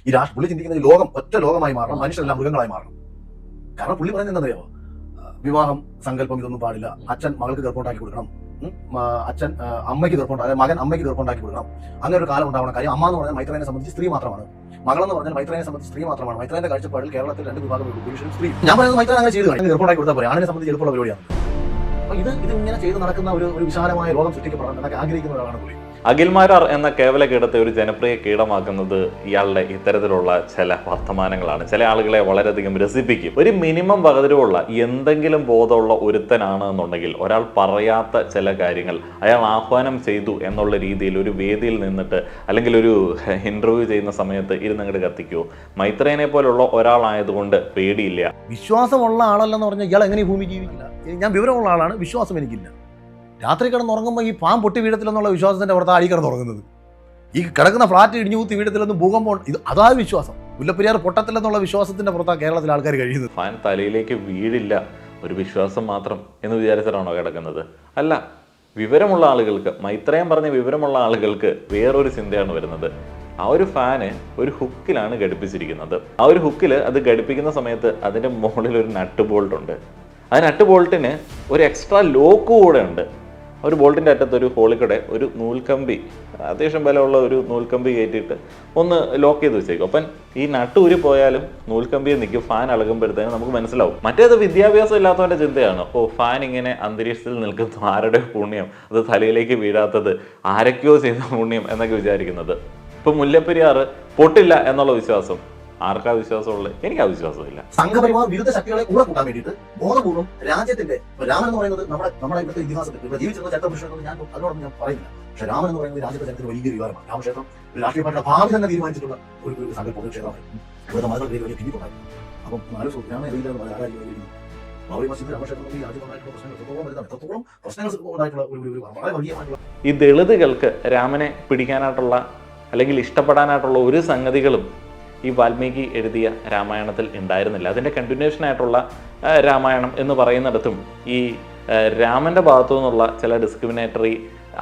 ഈ പുള്ളി ചിന്തിക്കുന്ന ഈ ലോകം ഒറ്റ ലോകമായി മാറണം, മനുഷ്യരെല്ലാം മൃഗങ്ങളായി മാറണം. കാരണം പുള്ളി പറയുന്നത് എന്താണെന്നറിയാമോ? വിവാഹം സങ്കല്പം ഇതൊന്നും പാടില്ല, അച്ഛൻ മകൾക്ക് ഗർഭമുണ്ടാക്കി കൊടുക്കണം, അച്ഛൻ അമ്മയ്ക്ക് ഗർഭമുണ്ടാക്കി, മകൻ അമ്മയ്ക്ക് ഗർഭമുണ്ടാക്കി കൊടുക്കണം, അങ്ങനെ ഒരു കാലം ഉണ്ടാവണം. കാര്യം അമ്മ എന്ന് പറഞ്ഞാൽ മൈത്രേനെ സംബന്ധിച്ച് സ്ത്രീ മാത്രമാണ്, മകളെന്ന് പറഞ്ഞാൽ മൈത്രേനെ സംബന്ധിച്ച് സ്ത്രീ മാത്രമാണ്. മൈത്രേന്റെ കാഴ്ചപ്പാടിൽ കേരളത്തിൽ 2 വിഭാഗം, പുരുഷനും സ്ത്രീ. ഞാൻ പറയുന്നത് മൈത്രേൻ അങ്ങനെ ചെയ്തു ഗർഭമുണ്ടാക്കി കൊടുത്താൽ പോലെ ആണിനെ സംബന്ധിച്ച് എളുപ്പമുള്ള പരിപാടിയാണ്. അപ്പൊ ഇത് ഇങ്ങനെ ചെയ്ത് നടക്കുന്ന ഒരു വിശാലമായ ലോകം സൃഷ്ടിക്കപ്പെടണം എന്നൊക്കെ ആഗ്രഹിക്കുന്ന ഒരാളാണ് പുള്ളി. അഖിൽമാരാർ എന്ന കേവല കീടത്തെ ഒരു ജനപ്രിയ കീടമാക്കുന്നത് ഇയാളുടെ ഇത്തരത്തിലുള്ള ചില വർത്തമാനങ്ങളാണ്. ചില ആളുകളെ വളരെയധികം രസിപ്പിക്കും. ഒരു മിനിമം വകതിരുവുള്ള എന്തെങ്കിലും ബോധമുള്ള ഒരുത്തനാണ് എന്നുണ്ടെങ്കിൽ ഒരാൾ പറയാത്ത ചില കാര്യങ്ങൾ അയാൾ ആഹ്വാനം ചെയ്തു എന്നുള്ള രീതിയിൽ ഒരു വേദിയിൽ നിന്നിട്ട് അല്ലെങ്കിൽ ഒരു ഇന്റർവ്യൂ ചെയ്യുന്ന സമയത്ത് ഇരുന്നങ്ങോട്ട് കത്തിക്കുമോ? മൈത്രേനെ പോലുള്ള ഒരാളായതുകൊണ്ട് പേടിയില്ല. വിശ്വാസമുള്ള ആളല്ലെന്ന് പറഞ്ഞാൽ ഇയാൾ എങ്ങനെ ഈ ഭൂമി ജീവിക്കില്ല? ഞാൻ വിവരമുള്ള ആളാണ്, വിശ്വാസം എനിക്കില്ല. രാത്രി കിടന്നുറങ്ങുമ്പോൾ ഈ പാമ്പ് പൊട്ടി വീഴത്തില്ലെന്നുള്ള വിശ്വാസത്തിന്റെ പുറത്ത് അടി കിടന്നുറങ്ങുന്നത്. ഈ കിടക്കുന്ന ഫ്ലാറ്റ് ഇടിഞ്ഞു കൂത്തി വീഴത്തില്ലെന്ന് ഭൂകമ്പം, ഇത് അതാ വിശ്വാസം. മുല്ലപ്പെരിയാർ പൊട്ടത്തില്ലെന്നുള്ള വിശ്വാസത്തിന്റെ പുറത്താണ് കേരളത്തിലെ ആൾക്കാർ കഴിയുന്നത്. ഫാൻ തലയിലേക്ക് വീഴില്ല, ഒരു വിശ്വാസം മാത്രം എന്ന് വിചാരിച്ചിട്ടാണോ കിടക്കുന്നത്? അല്ല, വിവരമുള്ള ആളുകൾക്ക്, മൈത്രേയൻ പറഞ്ഞ വിവരമുള്ള ആളുകൾക്ക് വേറൊരു ചിന്തയാണ് വരുന്നത്. ആ ഒരു ഫാന് ഒരു ഹുക്കിലാണ് ഘടിപ്പിച്ചിരിക്കുന്നത്. ആ ഒരു ഹുക്കിൽ അത് ഘടിപ്പിക്കുന്ന സമയത്ത് അതിൻ്റെ മുകളിൽ ഒരു നട്ട് ബോൾട്ട് ഉണ്ട്. ആ നട്ട് ബോൾട്ടിന് ഒരു എക്സ്ട്രാ ലോക്ക് കൂടെ ഉണ്ട്. ഒരു ബോൾട്ടിൻ്റെ അറ്റത്ത് ഒരു ഹോളിക്കൂടെ ഒരു നൂൽക്കമ്പി, അത്യാവശ്യം ബലമുള്ള ഒരു നൂൽക്കമ്പി കയറ്റിയിട്ട് ഒന്ന് ലോക്ക് ചെയ്ത് വെച്ചേക്കും. അപ്പം ഈ നട്ട് ഊരി പോയാലും നൂൽക്കമ്പിയെ നിൽക്കും, ഫാൻ ഇളകുമ്പോഴത്തേനും നമുക്ക് മനസ്സിലാവും. മറ്റേത് വിദ്യാഭ്യാസം ഇല്ലാത്തവൻ്റെ ചിന്തയാണ്. ഓ, ഫാൻ ഇങ്ങനെ അന്തരീക്ഷത്തിൽ നിൽക്കുന്നു, ആരുടെ പുണ്യം, അത് തലയിലേക്ക് വീഴാത്തത് ആരൊക്കെയോ ചെയ്ത പുണ്യം എന്നൊക്കെ വിചാരിക്കുന്നത്. ഇപ്പം മുല്ലപ്പെരിയാർ പൊട്ടില്ല എന്നുള്ള വിശ്വാസം ആർക്കാ വിശ്വാസമുള്ളത്? എനിക്ക് ആ വിശ്വാസമില്ല. സംഘപരിവാർ വിരുദ്ധ ശക്തികളെ കൂടെ കൂട്ടാൻ വേണ്ടിയിട്ട് ബോധപൂർവ്വം രാജ്യത്തിന്റെ, രാമൻ എന്ന് പറയുന്നത് നമ്മുടെ ഇവിടുത്തെ ഇതിഹാസത്തിൽ ഇവിടെ ജീവിച്ചിരുന്ന ചരിത്ര പുരുഷൻ ഞാൻ അതോടൊപ്പം ഞാൻ പറയുന്നില്ല. പക്ഷെ രാമൻ എന്ന് പറയുന്നത് രാജ്യത്തെ ചരിത്രത്തിൽ വലിയ വികാരമാണ്. രാമക്ഷേത്രം ഒരു രാഷ്ട്രീയ പാർട്ടിയുടെ ഭാവി തന്നെ തീരുമാനിച്ചിട്ടുള്ള ഒരു സങ്കല്പ ക്ഷേത്രമാണ്. ഇവിടുത്തെ മതങ്ങൾ വലിയ ഭിന്നിപ്പുണ്ടായി. അപ്പം രാമൻ ഈ ദളിതുകൾക്ക് രാമനെ പിടിക്കാനായിട്ടുള്ള അല്ലെങ്കിൽ ഇഷ്ടപ്പെടാനായിട്ടുള്ള ഒരു സംഗതികളും ഈ വാൽമീകി എഴുതിയ രാമായണത്തിൽ ഉണ്ടായിരുന്നില്ല. അതിൻ്റെ കണ്ടിന്യൂഷനായിട്ടുള്ള രാമായണം എന്ന് പറയുന്നിടത്തും ഈ രാമൻ്റെ ഭാഗത്തു നിന്നുള്ള ചില ഡിസ്ക്രിമിനേറ്ററി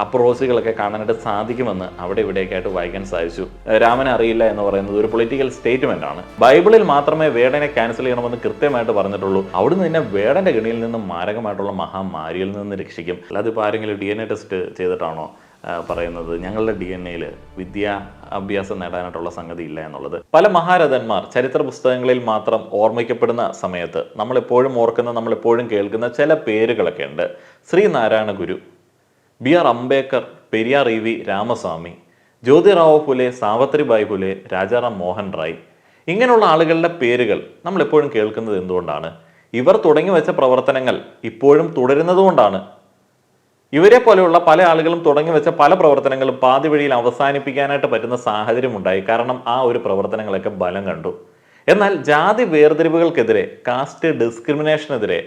അപ്രോച്ചുകളൊക്കെ കാണാനായിട്ട് സാധിക്കുമെന്ന് അവിടെ ഇവിടെയൊക്കെയായിട്ട് വായിക്കാൻ സാധിച്ചു. രാമനെ അറിയില്ല എന്ന് പറയുന്നത് ഒരു പൊളിറ്റിക്കൽ സ്റ്റേറ്റ്മെന്റ് ആണ്. ബൈബിളിൽ മാത്രമേ വേടനെ ക്യാൻസൽ ചെയ്യണമെന്ന് കൃത്യമായിട്ട് പറഞ്ഞിട്ടുള്ളൂ. അവിടുന്ന് തന്നെ വേടന്റെ ഗണിയിൽ നിന്നും മാരകമായിട്ടുള്ള മഹാമാരിയിൽ നിന്ന് രക്ഷിക്കും. അല്ലാതെ ഇപ്പോൾ ആരെങ്കിലും DNA ടെസ്റ്റ് ചെയ്തിട്ടാണോ പറയുന്നത് ഞങ്ങളുടെ DNA വിദ്യാഭ്യാസം നേടാനായിട്ടുള്ള സംഗതി ഇല്ല എന്നുള്ളത്? പല മഹാരഥന്മാർ ചരിത്ര പുസ്തകങ്ങളിൽ മാത്രം ഓർമ്മിക്കപ്പെടുന്ന സമയത്ത് നമ്മളെപ്പോഴും ഓർക്കുന്ന, നമ്മളെപ്പോഴും കേൾക്കുന്ന ചില പേരുകളൊക്കെ ഉണ്ട്. ശ്രീനാരായണ ഗുരു, BR അംബേദ്കർ, പെരിയാർ EV രാമസ്വാമി, ജ്യോതിറാവു ഫുലെ, സാവിത്രിബായി ഫുലെ, രാജാറാം മോഹൻ റായ്, ഇങ്ങനെയുള്ള ആളുകളുടെ പേരുകൾ നമ്മളെപ്പോഴും കേൾക്കുന്നത് എന്തുകൊണ്ടാണ്? ഇവർ തുടങ്ങി വെച്ച പ്രവർത്തനങ്ങൾ ഇപ്പോഴും തുടരുന്നതുകൊണ്ടാണ്. ഇവരെ പോലെയുള്ള പല ആളുകളും തുടങ്ങി വെച്ച പല പ്രവർത്തനങ്ങളും പാതി വഴിയിൽ അവസാനിപ്പിക്കാനായിട്ട് പറ്റുന്ന സാഹചര്യം ഉണ്ടായി. കാരണം ആ ഒരു പ്രവർത്തനങ്ങളൊക്കെ ബലം കണ്ടു. എന്നാൽ ജാതി വേർതിരിവുകൾക്കെതിരെ, കാസ്റ്റ് ഡിസ്ക്രിമിനേഷനെതിരെ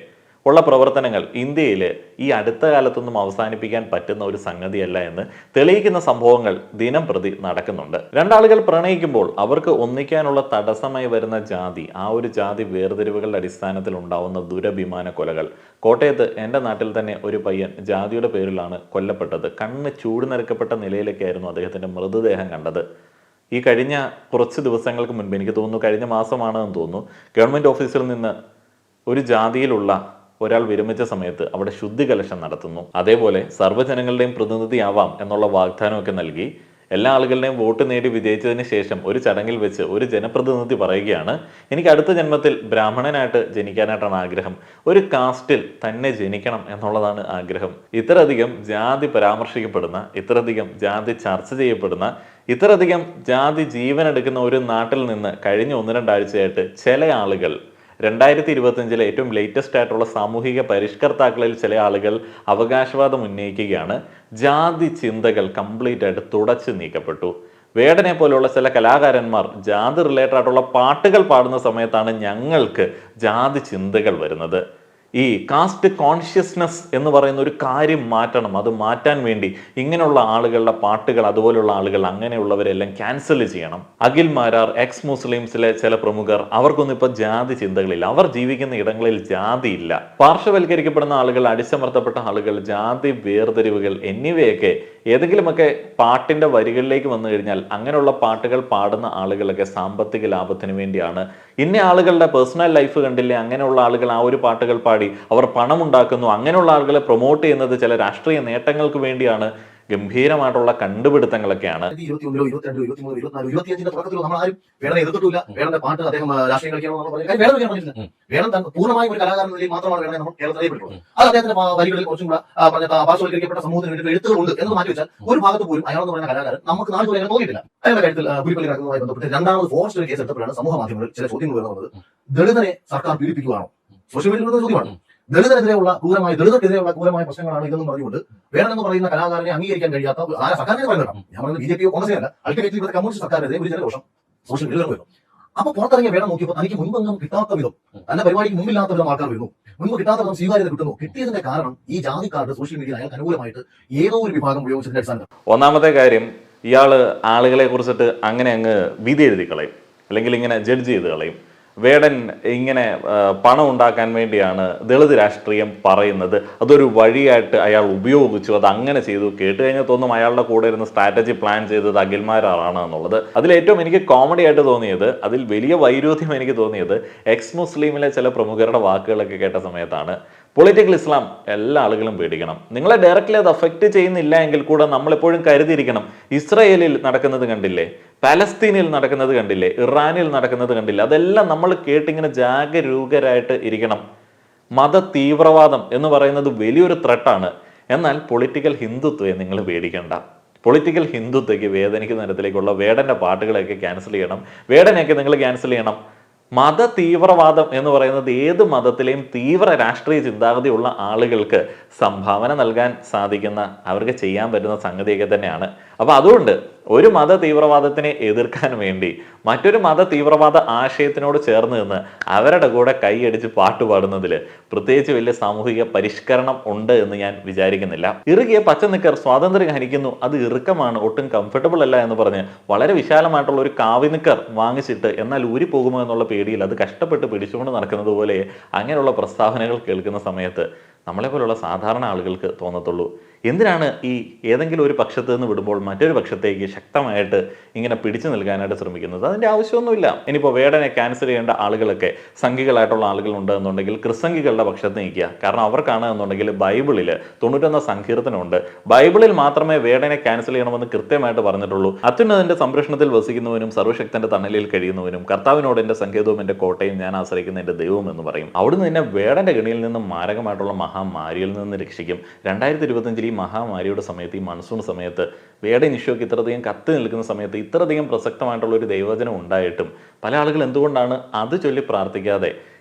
ഉള്ള പ്രവർത്തനങ്ങൾ ഇന്ത്യയിൽ ഈ അടുത്ത കാലത്തൊന്നും അവസാനിപ്പിക്കാൻ പറ്റുന്ന ഒരു സംഗതിയല്ല എന്ന് തെളിയിക്കുന്ന സംഭവങ്ങൾ ദിനം പ്രതി നടക്കുന്നുണ്ട്. രണ്ടാളുകൾ പ്രണയിക്കുമ്പോൾ അവർക്ക് ഒന്നിക്കാനുള്ള തടസ്സമായി വരുന്ന ജാതി, ആ ഒരു ജാതി വേർതിരിവുകളുടെ അടിസ്ഥാനത്തിൽ ഉണ്ടാവുന്ന ദുരഭിമാന കൊലകൾ. കോട്ടയത്ത് എൻ്റെ നാട്ടിൽ തന്നെ ഒരു പയ്യൻ ജാതിയുടെ പേരിലാണ് കൊല്ലപ്പെട്ടത്. കണ്ണ് ചൂട് നിരക്കപ്പെട്ട നിലയിലൊക്കെയായിരുന്നു അദ്ദേഹത്തിൻ്റെ മൃതദേഹം കണ്ടത്. ഈ കഴിഞ്ഞ കുറച്ച് ദിവസങ്ങൾക്ക് മുൻപ്, എനിക്ക് തോന്നുന്നു കഴിഞ്ഞ മാസമാണെന്ന് തോന്നുന്നു, ഗവൺമെൻറ് ഓഫീസിൽ നിന്ന് ഒരു ജാതിയിലുള്ള ഒരാൾ വിരമിച്ച സമയത്ത് അവിടെ ശുദ്ധി കലശം നടത്തുന്നു. അതേപോലെ സർവ്വജനങ്ങളുടെയും പ്രതിനിധിയാവാം എന്നുള്ള വാഗ്ദാനമൊക്കെ നൽകി എല്ലാ ആളുകളുടെയും വോട്ട് നേടി വിജയിച്ചതിന് ശേഷം ഒരു ചടങ്ങിൽ വെച്ച് ഒരു ജനപ്രതിനിധി പറയുകയാണ്, എനിക്ക് അടുത്ത ജന്മത്തിൽ ബ്രാഹ്മണനായിട്ട് ജനിക്കാനായിട്ടാണ് ആഗ്രഹം, ഒരു കാസ്റ്റിൽ തന്നെ ജനിക്കണം എന്നുള്ളതാണ് ആഗ്രഹം. ഇത്രയധികം ജാതി പരാമർശിക്കപ്പെടുന്ന, ഇത്രയധികം ജാതി ചർച്ച ചെയ്യപ്പെടുന്ന, ഇത്രയധികം ജാതി ജീവനെടുക്കുന്ന ഒരു നാട്ടിൽ നിന്ന് കഴിഞ്ഞ 1-2 ആഴ്ചയായിട്ട് ചില ആളുകൾ 2025 ഏറ്റവും ലേറ്റസ്റ്റ് ആയിട്ടുള്ള സാമൂഹിക പരിഷ്കർത്താക്കളിൽ ചില ആളുകൾ അവകാശവാദം ഉന്നയിക്കുകയാണ്. ജാതി ചിന്തകൾ കംപ്ലീറ്റ് ആയിട്ട് തുടച്ചു നീക്കപ്പെട്ടു. വേടനെ പോലെയുള്ള ചില കലാകാരന്മാർ ജാതി റിലേറ്റഡ് ആയിട്ടുള്ള പാട്ടുകൾ പാടുന്ന സമയത്താണ് ഞങ്ങൾക്ക് ജാതി ചിന്തകൾ വരുന്നത്. ഈ കാസ്റ്റ് കോൺഷ്യസ്നെസ് എന്ന് പറയുന്ന ഒരു കാര്യം മാറ്റണം. അത് മാറ്റാൻ വേണ്ടി ഇങ്ങനെയുള്ള ആളുകളുടെ പാട്ടുകൾ, അതുപോലുള്ള ആളുകൾ, അങ്ങനെയുള്ളവരെല്ലാം ക്യാൻസൽ ചെയ്യണം. അഖിൽമാരാർ, എക്സ് മുസ്ലിംസിലെ ചില പ്രമുഖർ, അവർക്കൊന്നും ഇപ്പോൾ ജാതി ചിന്തകളില്ല. അവർ ജീവിക്കുന്ന ഇടങ്ങളിൽ ജാതി ഇല്ല. പാർശ്വവൽക്കരിക്കപ്പെടുന്ന ആളുകൾ, അടിച്ചമർത്തപ്പെട്ട ആളുകൾ, ജാതി വേർതിരിവുകൾ എന്നിവയൊക്കെ ഏതെങ്കിലുമൊക്കെ പാട്ടിൻ്റെ വരികളിലേക്ക് വന്നു കഴിഞ്ഞാൽ അങ്ങനെയുള്ള പാട്ടുകൾ പാടുന്ന ആളുകളൊക്കെ സാമ്പത്തിക ലാഭത്തിന് വേണ്ടിയാണ്. ഇന്ന ആളുകളുടെ പേഴ്സണൽ ലൈഫ് കണ്ടില്ലേ, അങ്ങനെയുള്ള ആളുകൾ ആ ഒരു പാട്ടുകൾ പാടി അവർ പണം ഉണ്ടാക്കുന്നു, അങ്ങനെയുള്ള ആളുകളെ പ്രൊമോട്ട് ചെയ്യുന്നത് ചില രാഷ്ട്രീയ നേട്ടങ്ങൾക്ക് വേണ്ടിയാണ്. ഗംഭീരമായിട്ടുള്ള കണ്ടുപിടുത്തങ്ങളൊക്കെയാണ്. 21, 22, 23, 24, 25 തുടക്കത്തിൽ നമ്മൾ ആരും വേടനെ എതിർത്തിട്ടില്ല. വേടന്റെ പാട്ട് അദ്ദേഹം രാഷ്ട്രീയം കളിക്കണമെന്ന് പറഞ്ഞില്ല. വേടൻ പൂർണ്ണമായും ഒരു കലാകാരൻ നിലയിൽ മാത്രമാണ് വേടനെ നമ്മൾ കേരളത്തിൽ അറിയപ്പെട്ടുള്ളത്. അത് അദ്ദേഹത്തിന്റെ വരികളിൽ കുറച്ചും കൂടെ പറഞ്ഞ പാർശ്വവൽക്കരിക്കപ്പെട്ട സമൂഹത്തിന് വേണ്ടി എഴുത്തുകളുണ്ട് എന്ന് മാറ്റി വെച്ചാൽ ഒരു ഭാഗത്ത് പോലും അയാളെന്ന് പറയുന്ന കലാകാരൻ നമുക്ക് നാളെ അങ്ങനെ തോന്നിയിട്ടില്ല. അയാളുടെ കാര്യത്തിൽ പുലിപ്പള്ളി കിടക്കുന്നതുമായി ബന്ധപ്പെട്ട് രണ്ടാമത് ഫോറസ്റ്റ് ഒരു കേസ് എടുത്തപ്പോഴാണ് സമൂഹ മാധ്യമങ്ങളിൽ ചില ചോദ്യങ്ങൾ വരുന്നത്. ദളിതനെ സർക്കാർ പീഡിപ്പിക്കുകയാണോ? സോഷ്യൽ മീഡിയയിലുള്ള ചോദ്യമാണ്. ദളിതർക്കെതിരെയുള്ള ക്രൂരമായ പ്രശ്നങ്ങളാണ് ഇതെന്നും പറഞ്ഞുകൊണ്ട് വേണം എന്ന് പറയുന്ന കലാകാരനെ അംഗീകരിക്കാൻ കഴിയാത്ത സർക്കാരിനെ പറയുന്നത്. ഞാൻ പറയുന്നത് BJP കോൺഗ്രസ് അല്ല, അൾട്ടിമേറ്റ്ലി ഇവിടുത്തെ കമ്മ്യൂണിസ്റ്റ് സർക്കാരിനെതിരെ ഒരു ജനരോഷം സോഷ്യൽ മീഡിയയിൽ വരുന്നു. അപ്പൊ പുറത്തിറങ്ങിയ വേണം നോക്കിയപ്പോൾ തനിക്ക് മുൻപൊന്നും കിട്ടാത്ത വിധം, തന്റെ പരിപാടിക്ക് മുമ്പില്ലാത്ത വിധം ആൾക്കാർ വരുന്നു, മുൻപ് കിട്ടാത്ത വിധം സ്വീകാര്യത കിട്ടുന്നു. കിട്ടിയതിന്റെ കാരണം ഈ ജാതിക്കാരുടെ സോഷ്യൽ മീഡിയ അയാൾക്ക് അനുകൂലമായിട്ട് ഏതോ ഒരു വിഭാഗം ഉപയോഗിച്ചതിന്റെ അടിസ്ഥാനത്തിൽ. ഒന്നാമത്തെ കാര്യം, ഇയാള് ആളുകളെ കുറിച്ചിട്ട് അങ്ങനെ അങ്ങ് വിധി എഴുതി കളയും, അല്ലെങ്കിൽ ഇങ്ങനെ ജഡ്ജ് ചെയ്ത് കളയും. വേടൻ ഇങ്ങനെ പണം ഉണ്ടാക്കാൻ വേണ്ടിയാണ് ദളിത് രാഷ്ട്രീയം പറയുന്നത്, അതൊരു വഴിയായിട്ട് അയാൾ ഉപയോഗിച്ചു, അത് അങ്ങനെ ചെയ്തു. കേട്ട് കഴിഞ്ഞാൽ തോന്നും അയാളുടെ കൂടെ ഇരുന്ന് സ്ട്രാറ്റജി പ്ലാൻ ചെയ്തത് അഖിൽമാരാണ് എന്നുള്ളത്. അതിലേറ്റവും എനിക്ക് കോമഡി ആയിട്ട് തോന്നിയത്, അതിൽ വലിയ വൈരുദ്ധ്യം എനിക്ക് തോന്നിയത്, എക്സ് മുസ്ലിമിലെ ചില പ്രമുഖരുടെ വാക്കുകളൊക്കെ കേട്ട സമയത്താണ്. പൊളിറ്റിക്കൽ ഇസ്ലാം എല്ലാ ആളുകളും പേടിക്കണം. നിങ്ങളെ ഡയറക്റ്റ്ലി അത് അഫക്റ്റ് ചെയ്യുന്നില്ല എങ്കിൽ കൂടെ നമ്മളെപ്പോഴും കരുതിയിരിക്കണം. ഇസ്രയേലിൽ നടക്കുന്നത് കണ്ടില്ലേ, പാലസ്തീനിൽ നടക്കുന്നത് കണ്ടില്ലേ, ഇറാനിൽ നടക്കുന്നത് കണ്ടില്ലേ, അതെല്ലാം നമ്മൾ കേട്ടിങ്ങനെ ജാഗരൂകരായിട്ട് ഇരിക്കണം. മത തീവ്രവാദം എന്ന് പറയുന്നത് വലിയൊരു ത്രെട്ടാണ്. എന്നാൽ പൊളിറ്റിക്കൽ ഹിന്ദുത്വയെ നിങ്ങൾ പേടിക്കണ്ട. പൊളിറ്റിക്കൽ ഹിന്ദുത്വയ്ക്ക് വേദനിക്കുന്ന തരത്തിലേക്കുള്ള വേടന്റെ പാട്ടുകളെയൊക്കെ ക്യാൻസൽ ചെയ്യണം, വേടനെയൊക്കെ നിങ്ങൾ ക്യാൻസൽ ചെയ്യണം. മത തീവ്രവാദം എന്ന് പറയുന്നത് ഏത് മതത്തിലെയും തീവ്ര രാഷ്ട്രീയ ചിന്താഗതിയുള്ള ആളുകൾക്ക് സംഭാവന നൽകാൻ സാധിക്കുന്ന, അവർക്ക് ചെയ്യാൻ പറ്റുന്ന സംഗതിയൊക്കെ തന്നെയാണ്. അപ്പോൾ അതുകൊണ്ട് ഒരു മത തീവ്രവാദത്തിനെ എതിർക്കാൻ വേണ്ടി മറ്റൊരു മത തീവ്രവാദ ആശയത്തിനോട് ചേർന്ന് നിന്ന് അവരുടെ കൂടെ കൈയടിച്ച് പാട്ടുപാടുന്നതിൽ പ്രത്യേകിച്ച് വലിയ സാമൂഹിക പരിഷ്കരണം ഉണ്ട് എന്ന് ഞാൻ വിചാരിക്കുന്നില്ല. ഇറുകിയ പച്ച നിക്കർ സ്വാതന്ത്ര്യം ഹനിക്കുന്നു, അത് ഇറുക്കമാണ്, ഒട്ടും കംഫർട്ടബിൾ അല്ല എന്ന് പറഞ്ഞ് വളരെ വിശാലമായിട്ടുള്ള ഒരു കാവി നിക്കർ വാങ്ങിച്ചിട്ട് എന്നാൽ ഊരി പോകുമോ എന്നുള്ള പേടിയിൽ അത് കഷ്ടപ്പെട്ട് പിടിച്ചുകൊണ്ട് നടക്കുന്നത് പോലെ അങ്ങനെയുള്ള പ്രസ്താവനകൾ കേൾക്കുന്ന സമയത്ത് നമ്മളെപ്പോലുള്ള സാധാരണ ആളുകൾക്ക് തോന്നത്തുള്ളൂ, എന്തിനാണ് ഈ ഏതെങ്കിലും ഒരു പക്ഷത്ത് നിന്ന് വിടുമ്പോൾ മറ്റൊരു പക്ഷത്തേക്ക് ശക്തമായിട്ട് ഇങ്ങനെ പിടിച്ചു നിൽക്കാനായിട്ട് ശ്രമിക്കുന്നത്? അതിൻ്റെ ആവശ്യമൊന്നുമില്ല. ഇനിയിപ്പോൾ വേടനെ ക്യാൻസൽ ചെയ്യേണ്ട ആളുകളൊക്കെ സംഘികളായിട്ടുള്ള ആളുകളുണ്ട് എന്നുണ്ടെങ്കിൽ ക്രിസ്സംഘികളുടെ പക്ഷത്ത് നിൽക്കുക. കാരണം അവർക്കാണ് എന്നുണ്ടെങ്കിൽ ബൈബിളിൽ 91 സങ്കീർത്തനമുണ്ട്. ബൈബിളിൽ മാത്രമേ വേടനെ ക്യാൻസൽ ചെയ്യണമെന്ന് കൃത്യമായിട്ട് പറഞ്ഞിട്ടുള്ളൂ. അത്യുന്നതന്റെ സംരക്ഷണത്തിൽ വസിക്കുന്നവനും സർവ്വശക്തന്റെ തണലിൽ കഴിയുന്നവനും കർത്താവിനോട് എൻ്റെ സങ്കേതവും എൻ്റെ കോട്ടയും ഞാൻ ആശ്രയിക്കുന്ന എൻ്റെ ദൈവം എന്ന് പറയും. അവിടുന്ന് തന്നെ വേടന്റെ ഗണിയിൽ നിന്നും മാരകമായിട്ടുള്ള മഹാമാരിയിൽ നിന്ന് രക്ഷിക്കും. 2025 മഹാമാരിയുടെ സമയത്ത്, ഈ മൺസൂൺ സമയത്ത്, വേടൻ ഇഷ്യൂക്ക് ഇത്രയധികം കത്തി നിൽക്കുന്ന സമയത്ത് ഇത്രയധികം പ്രസക്തമായിട്ടുള്ള ഒരു ദൈവവചനം ഉണ്ടായിട്ടും പല ആളുകൾ എന്തുകൊണ്ടാണ് അത് ചൊല്ലി പ്രാർത്ഥിക്കാതെ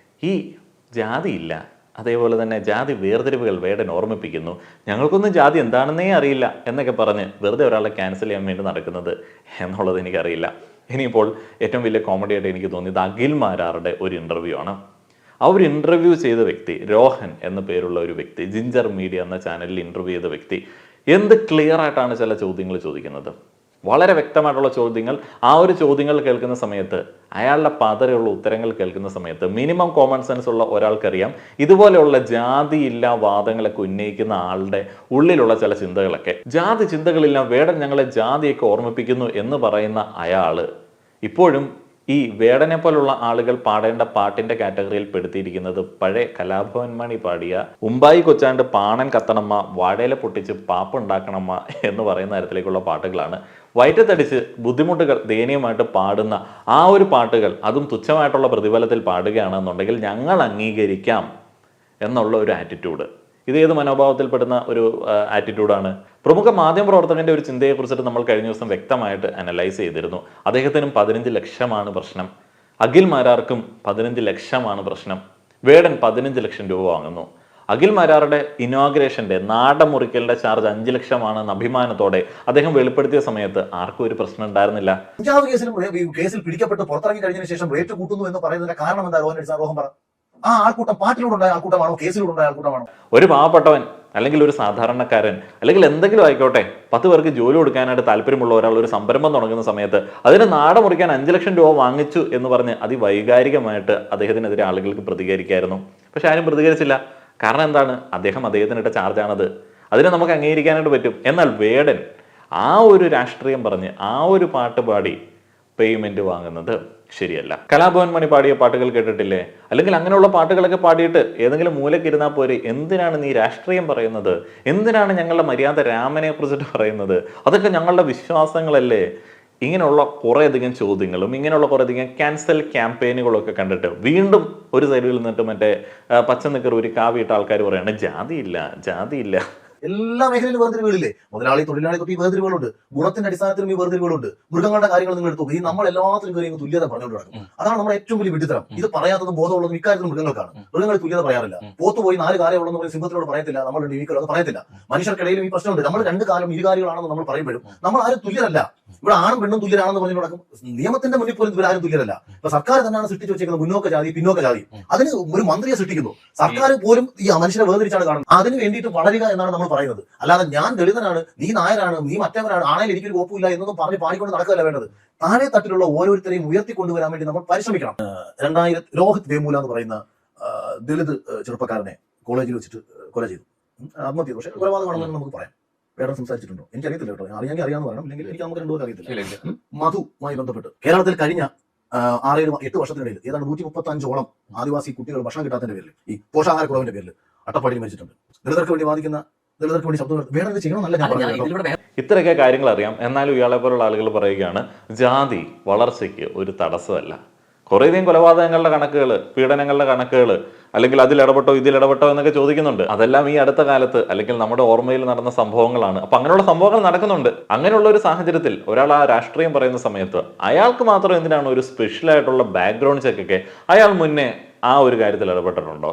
ഈ ജാതിയില്ല, അതേപോലെ തന്നെ ജാതി വേർതിരിവുകൾ വേടൻ ഓർമ്മിപ്പിക്കുന്നു, ഞങ്ങൾക്കൊന്നും ജാതി എന്താണെന്നേ അറിയില്ല എന്നൊക്കെ പറഞ്ഞ് വെറുതെ ഒരാളെ ക്യാൻസൽ ചെയ്യാൻ വേണ്ടി നടക്കുന്നത് എന്നുള്ളത് എനിക്കറിയില്ല. ഇനിയിപ്പോൾ ഏറ്റവും വലിയ കോമഡി ആയിട്ട് എനിക്ക് തോന്നിയത് അഖിൽമാരാറുടെ ഒരു ഇൻ്റർവ്യൂ ആണ്. ആ ഒരു ഇൻ്റർവ്യൂ ചെയ്ത വ്യക്തി, രോഹൻ എന്ന പേരുള്ള ഒരു വ്യക്തി, ജിഞ്ചർ മീഡിയ എന്ന ചാനലിൽ ഇൻ്റർവ്യൂ ചെയ്ത വ്യക്തി എന്ത് ക്ലിയർ ആയിട്ടാണ് ചില ചോദ്യങ്ങൾ ചോദിക്കുന്നത്. വളരെ വ്യക്തമായിട്ടുള്ള ചോദ്യങ്ങൾ. ആ ഒരു ചോദ്യങ്ങൾ കേൾക്കുന്ന സമയത്ത്, അയാളുടെ പതരെയുള്ള ഉത്തരങ്ങൾ കേൾക്കുന്ന സമയത്ത് മിനിമം കോമൺ സെൻസ് ഉള്ള ഒരാൾക്കറിയാം ഇതുപോലെയുള്ള ജാതിയില്ലാ വാദങ്ങളൊക്കെ ഉന്നയിക്കുന്ന ആളുടെ ഉള്ളിലുള്ള ചില ചിന്തകളൊക്കെ. ജാതി ചിന്തകളില്ല, വേടൻ ഞങ്ങളെ ജാതിയൊക്കെ ഓർമ്മിപ്പിക്കുന്നു എന്ന് പറയുന്ന അയാൾ ഇപ്പോഴും ഈ വേടനെ പോലുള്ള ആളുകൾ പാടേണ്ട പാട്ടിന്റെ കാറ്റഗറിയിൽ പെടുത്തിയിരിക്കുന്നത് പഴയ കലാഭവൻ മണി പാടിയ ഉമ്പായി കൊച്ചാണ്ട് പാണൻ കത്തണമ്മ വാഴയില പൊട്ടിച്ച് പാപ്പുണ്ടാക്കണമ്മ എന്ന് പറയുന്ന തരത്തിലേക്കുള്ള പാട്ടുകളാണ്. വയറ്റത്തടിച്ച് ബുദ്ധിമുട്ടുകൾ ദയനീയമായിട്ട് പാടുന്ന ആ ഒരു പാട്ടുകൾ, അതും തുച്ഛമായിട്ടുള്ള പ്രതിഫലത്തിൽ പാടുകയാണെന്നുണ്ടെങ്കിൽ ഞങ്ങൾ അംഗീകരിക്കാം എന്നുള്ള ഒരു ആറ്റിറ്റ്യൂഡ്. ഇത് ഏത് മനോഭാവത്തിൽപ്പെടുന്ന ഒരു ആറ്റിറ്റ്യൂഡാണ്? പ്രമുഖ മാധ്യമപ്രവർത്തകന്റെ ഒരു ചിന്തയെക്കുറിച്ചിട്ട് നമ്മൾ കഴിഞ്ഞ ദിവസം വ്യക്തമായിട്ട് അനലൈസ് ചെയ്തിരുന്നു. അദ്ദേഹത്തിനും 15 ലക്ഷമാണ് പ്രശ്നം, അഖിൽമാരാർക്കും 15 ലക്ഷമാണ് പ്രശ്നം. വേടൻ 15 ലക്ഷം രൂപ വാങ്ങുന്നു. അഖിൽമാരാറുടെ ഇനോഗ്രേഷന്റെ നാടമുറിക്കലിന്റെ ചാർജ് 5 ലക്ഷമാണെന്ന് അഭിമാനത്തോടെ അദ്ദേഹം വെളിപ്പെടുത്തിയ സമയത്ത് ആർക്കും ഒരു പ്രശ്നം ഉണ്ടായിരുന്നില്ല. 5ാമത് കേസിൽ പിടിക്കപ്പെട്ട് പുറത്തിറങ്ങി കഴിഞ്ഞതിന് ശേഷം റേറ്റ് കൂട്ടുന്നു എന്ന് പറയുന്നതിന്റെ കാരണം എന്താ? രോഹൻ പറ. ആ ആൾക്കൂട്ടം പാർട്ടിയിലൂടെ ആൾക്കൂട്ടമാണോ, കേസിലൂടെ ആൾക്കൂട്ടമാണോ? ഒരു പാവപ്പെട്ടവൻ അല്ലെങ്കിൽ ഒരു സാധാരണക്കാരൻ അല്ലെങ്കിൽ എന്തെങ്കിലും ആയിക്കോട്ടെ 10 പേർക്ക് ജോലി കൊടുക്കാനായിട്ട് താല്പര്യമുള്ള ഒരാൾ ഒരു സംരംഭം തുടങ്ങുന്ന സമയത്ത് അതിന് നാട മുറിക്കാൻ 5 ലക്ഷം രൂപ വാങ്ങിച്ചു എന്ന് പറഞ്ഞ് അതിവൈകാരികമായിട്ട് അദ്ദേഹത്തിനെതിരെ ആളുകൾക്ക് പ്രതികരിക്കായിരുന്നു. പക്ഷെ ആരും പ്രതികരിച്ചില്ല. കാരണം എന്താണ്? അദ്ദേഹത്തിനിട്ട ചാർജാണത്. അതിനെ നമുക്ക് അംഗീകരിക്കാനായിട്ട് പറ്റും. എന്നാൽ വേടൻ ആ ഒരു രാഷ്ട്രീയം പറഞ്ഞ് ആ ഒരു പാട്ട് പാടി പേയ്മെന്റ് വാങ്ങുന്നത് ശരിയല്ല. കലാഭവൻ മണി പാടിയ പാട്ടുകൾ കേട്ടിട്ടില്ലേ? അല്ലെങ്കിൽ അങ്ങനെയുള്ള പാട്ടുകളൊക്കെ പാടിയിട്ട് ഏതെങ്കിലും മൂലക്കിരുന്നാൽ പോരെ? എന്തിനാണ് നീ രാഷ്ട്രീയം പറയുന്നത്? എന്തിനാണ് ഞങ്ങളുടെ മര്യാദ രാമനെ കുറിച്ചിട്ട് പറയുന്നത്? അതൊക്കെ ഞങ്ങളുടെ വിശ്വാസങ്ങളല്ലേ? ഇങ്ങനെയുള്ള കുറേയധികം ചോദ്യങ്ങളും ഇങ്ങനെയുള്ള കുറേയധികം ക്യാൻസൽ ക്യാമ്പയിനുകളൊക്കെ കണ്ടിട്ട് വീണ്ടും ഒരു സൈഡിൽ നിന്നിട്ട് മറ്റേ പച്ച നിക്കർ ഒരു കാവിയിട്ട ആൾക്കാർ പറയാണ് ജാതിയില്ല, ജാതിയില്ല. എല്ലാ മേഖലയിലും വേർതിരിവുകളില്ലേ? മുതലാളി തൊഴിലാളി തൊട്ട് ഈ വേർതിരിവുകളുണ്ട്, ഗുണത്തിന്റെ അടിസ്ഥാനത്തിലും ഈ വേർതിരിവുകളുണ്ട്. മൃഗങ്ങളുടെ കാര്യങ്ങൾ നിങ്ങൾ എടുത്തു, ഈ നമ്മൾ എല്ലാത്തിലും കയറി തുല്യത പറഞ്ഞുകൊണ്ട് നടക്കും. അതാണ് നമ്മുടെ ഏറ്റവും വലിയ വിഡിത്തരം. ഇത് പറയാത്തതും ബോധമുള്ളതും ഇക്കാര്യത്തിൽ മൃഗങ്ങൾക്കാണ്. മൃഗങ്ങൾ തുല്യത പറയാറില്ല. പോത്ത് പോയി 4 കാലമുള്ളതെന്ന് പറയും സിംഹത്തിനോട് പറയത്തില്ല, നമ്മൾ അത് പറയത്തില്ല. മനുഷ്യർക്കിടയിലും ഈ പ്രശ്നമുണ്ട്. നമ്മൾ 2 കാലം ഇരുകാലികളാണെന്ന് നമ്മൾ പറയുമ്പോഴും നമ്മൾ ആരും തുല്യരല്ല. ഇവിടെ ആണും പെണ്ണും തുല്യരാണെന്ന് പറഞ്ഞു നടക്കും. നിയമത്തിന്റെ മുന്നിൽ പോലും ഇവരാരും തുല്യരല്ല. ഇപ്പൊ സർക്കാർ തന്നെയാണ് സൃഷ്ടിച്ചു വെച്ചേക്കുന്നത് മുന്നോക്ക ജാതി പിന്നോക്ക ജാതി. അതിന് ഒരു മന്ത്രിയെ സൃഷ്ടിക്കുന്നു. സർക്കാർ പോലും ഈ മനുഷ്യരെ വേർതിരിച്ചാണ് കാണുന്നത്. അതിന് വേണ്ടിയിട്ട് വളരുക എന്നാണ് നമ്മൾ പറയുന്നത്. അല്ലാതെ ഞാൻ ദളിതനാണ്, നീ നായരാണ്, നീ മറ്റവനാണ്, ആണെങ്കിൽ എനിക്കൊരു കോപ്പുമില്ല എന്നൊന്നും പറഞ്ഞ് പാടിക്കൊണ്ട് നടക്കുകയല്ല വേണ്ടത്. താഴെ തട്ടിലുള്ള ഓരോരുത്തരെയും ഉയർത്തിക്കൊണ്ടുവരാൻ വേണ്ടി നമ്മൾ പരിശ്രമിക്കണം. 2000 രോഹിത് വേമൂല എന്ന് പറയുന്ന ദളിത് ചെറുപ്പക്കാരനെ കോളേജിൽ വെച്ചിട്ട് കൊല ചെയ്തു, ആത്മഹത്യ ചെയ്തു. പക്ഷേ കൊലപാതകമാണെന്ന് നമുക്ക് പറയാം. വേറെ സംസാരിച്ചിട്ടുണ്ടോ എനിക്കറിയത്തില്ല കേട്ടോ. അറിയാമെങ്കിൽ അറിയാമെന്ന് പറയണം, ഇല്ലെങ്കിൽ എനിക്ക് നമുക്ക് രണ്ടുപേർക്ക് അറിയത്തില്ല. മധുമായി ബന്ധപ്പെട്ട് കേരളത്തിൽ കഴിഞ്ഞ 6-8 വർഷത്തിനിടയിൽ ഏതാണ്ട് 135ഓളം ആദിവാസി കുട്ടികൾ ഭക്ഷണം കിട്ടാത്തതിന്റെ പേരിൽ, ഈ പോഷകാഹാരക്കുറവിന്റെ പേരിൽ അട്ടപ്പാടിയിൽ മരിച്ചിട്ടുണ്ട്. ദളിതർക്ക് വേണ്ടി വാദിക്കുന്ന, ദളിതർക്ക് വേണ്ടി ശബ്ദം വേറെ എന്ത് ചെയ്യണമെന്നല്ല ഞാൻ പറഞ്ഞത്. ഇത്രയൊക്കെ കാര്യങ്ങൾ അറിയാം, എന്നാലും ഇയാളെ പോലുള്ള ആളുകൾ പറയുകയാണ് ജാതി വളർച്ചയ്ക്ക് ഒരു തടസ്സമല്ല. കുറേയധികം കൊലപാതകങ്ങളുടെ കണക്കുകൾ, പീഡനങ്ങളുടെ കണക്കുകൾ, അല്ലെങ്കിൽ അതിലിടപെട്ടോ ഇതിലിടപെട്ടോ എന്നൊക്കെ ചോദിക്കുന്നുണ്ട്. അതെല്ലാം ഈ അടുത്ത കാലത്ത് അല്ലെങ്കിൽ നമ്മുടെ ഓർമ്മയിൽ നടന്ന സംഭവങ്ങളാണ്. അപ്പൊ അങ്ങനെയുള്ള സംഭവങ്ങൾ നടക്കുന്നുണ്ട്. അങ്ങനെയുള്ള ഒരു സാഹചര്യത്തിൽ ഒരാൾ ആ രാഷ്ട്രീയം പറയുന്ന സമയത്ത് അയാൾക്ക് മാത്രം എന്തിനാണ് ഒരു സ്പെഷ്യൽ ആയിട്ടുള്ള ബാക്ക്ഗ്രൗണ്ട് ചെക്കൊക്കെ? അയാൾ മുന്നേ ആ ഒരു കാര്യത്തിൽ ഇടപെട്ടിട്ടുണ്ടോ?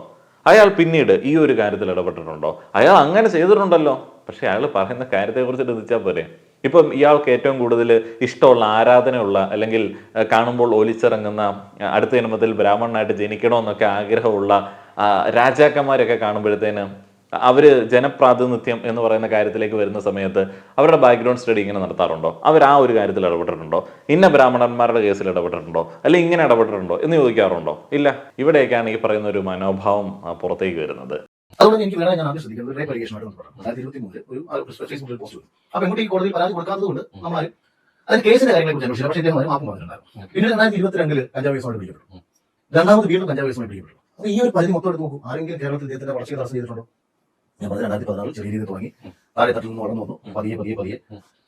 അയാൾ പിന്നീട് ഈ ഒരു കാര്യത്തിൽ ഇടപെട്ടിട്ടുണ്ടോ? അയാൾ അങ്ങനെ ചെയ്തിട്ടുണ്ടല്ലോ, പക്ഷെ അയാൾ പറയുന്ന കാര്യത്തെക്കുറിച്ച് ചിന്തിച്ചാൽ പോരെ. ഇപ്പം ഇയാൾക്ക് ഏറ്റവും കൂടുതൽ ഇഷ്ടമുള്ള, ആരാധനയുള്ള, അല്ലെങ്കിൽ കാണുമ്പോൾ ഒലിച്ചിറങ്ങുന്ന, അടുത്ത ജന്മത്തിൽ ബ്രാഹ്മണനായിട്ട് ജനിക്കണമെന്നൊക്കെ ആഗ്രഹമുള്ള രാജാക്കന്മാരൊക്കെ കാണുമ്പോഴത്തേന് അവർ ജനപ്രാതിനിധ്യം എന്ന് പറയുന്ന കാര്യത്തിലേക്ക് വരുന്ന സമയത്ത് അവരുടെ ബാക്ക്ഗ്രൗണ്ട് സ്റ്റഡി ഇങ്ങനെ നടത്താറുണ്ടോ? അവർ ആ ഒരു കാര്യത്തിൽ ഇടപെട്ടിട്ടുണ്ടോ? ഇന്ന ബ്രാഹ്മണന്മാരുടെ കേസിൽ ഇടപെട്ടിട്ടുണ്ടോ? അല്ലെങ്കിൽ ഇങ്ങനെ ഇടപെട്ടിട്ടുണ്ടോ എന്ന് ചോദിക്കാറുണ്ടോ? ഇല്ല. ഇവിടെയൊക്കെയാണ് ഈ പറയുന്ന ഒരു മനോഭാവം പുറത്തേക്ക് വരുന്നത്. അതുകൊണ്ട് എനിക്ക് വേണം ഞാൻ ആദ്യം ശ്രദ്ധിക്കുന്നത് റേപ്പ് അലിഗേഷനായിട്ട് ബന്ധപ്പെടാം. 2023 ഒരു ഫേസ്ബുക്കിൽ പോസ്റ്റ് വരും. ആ പെൺകുട്ടി കോടതിയിൽ പരാതി കൊടുക്കാത്തത് കൊണ്ട് നമ്മളാരും അതിന് കേസിന്റെ കാര്യങ്ങളെ കുറിച്ച് അന്വേഷിച്ചില്ല. പക്ഷേ ഇദ്ദേഹം മാപ്പ് പറഞ്ഞിട്ടുണ്ടായിരുന്നു. പിന്നെ 2022 കഞ്ചാവ് കേസുമായി പിടിക്കപ്പെട്ടു. രണ്ടാമത് വീണ്ടും കഞ്ചാവ് കേസുമായി പിടിക്കപ്പെട്ടു. അപ്പൊ ഈ ഒരു പരിധി മൊത്തം എടുത്ത് നോക്കും. ആരെങ്കിലും കേരളത്തിൽ ഇദ്ദേഹത്തിന്റെ വളർച്ചയെ തടസ്സം ചെയ്തിട്ടുണ്ടോ? ഞാൻ പറഞ്ഞത് 2014 ചെറിയ രീതിയിൽ തുടങ്ങി താഴെ തട്ടിൽ നിന്ന് വളർന്നു വന്നു. പതിയെ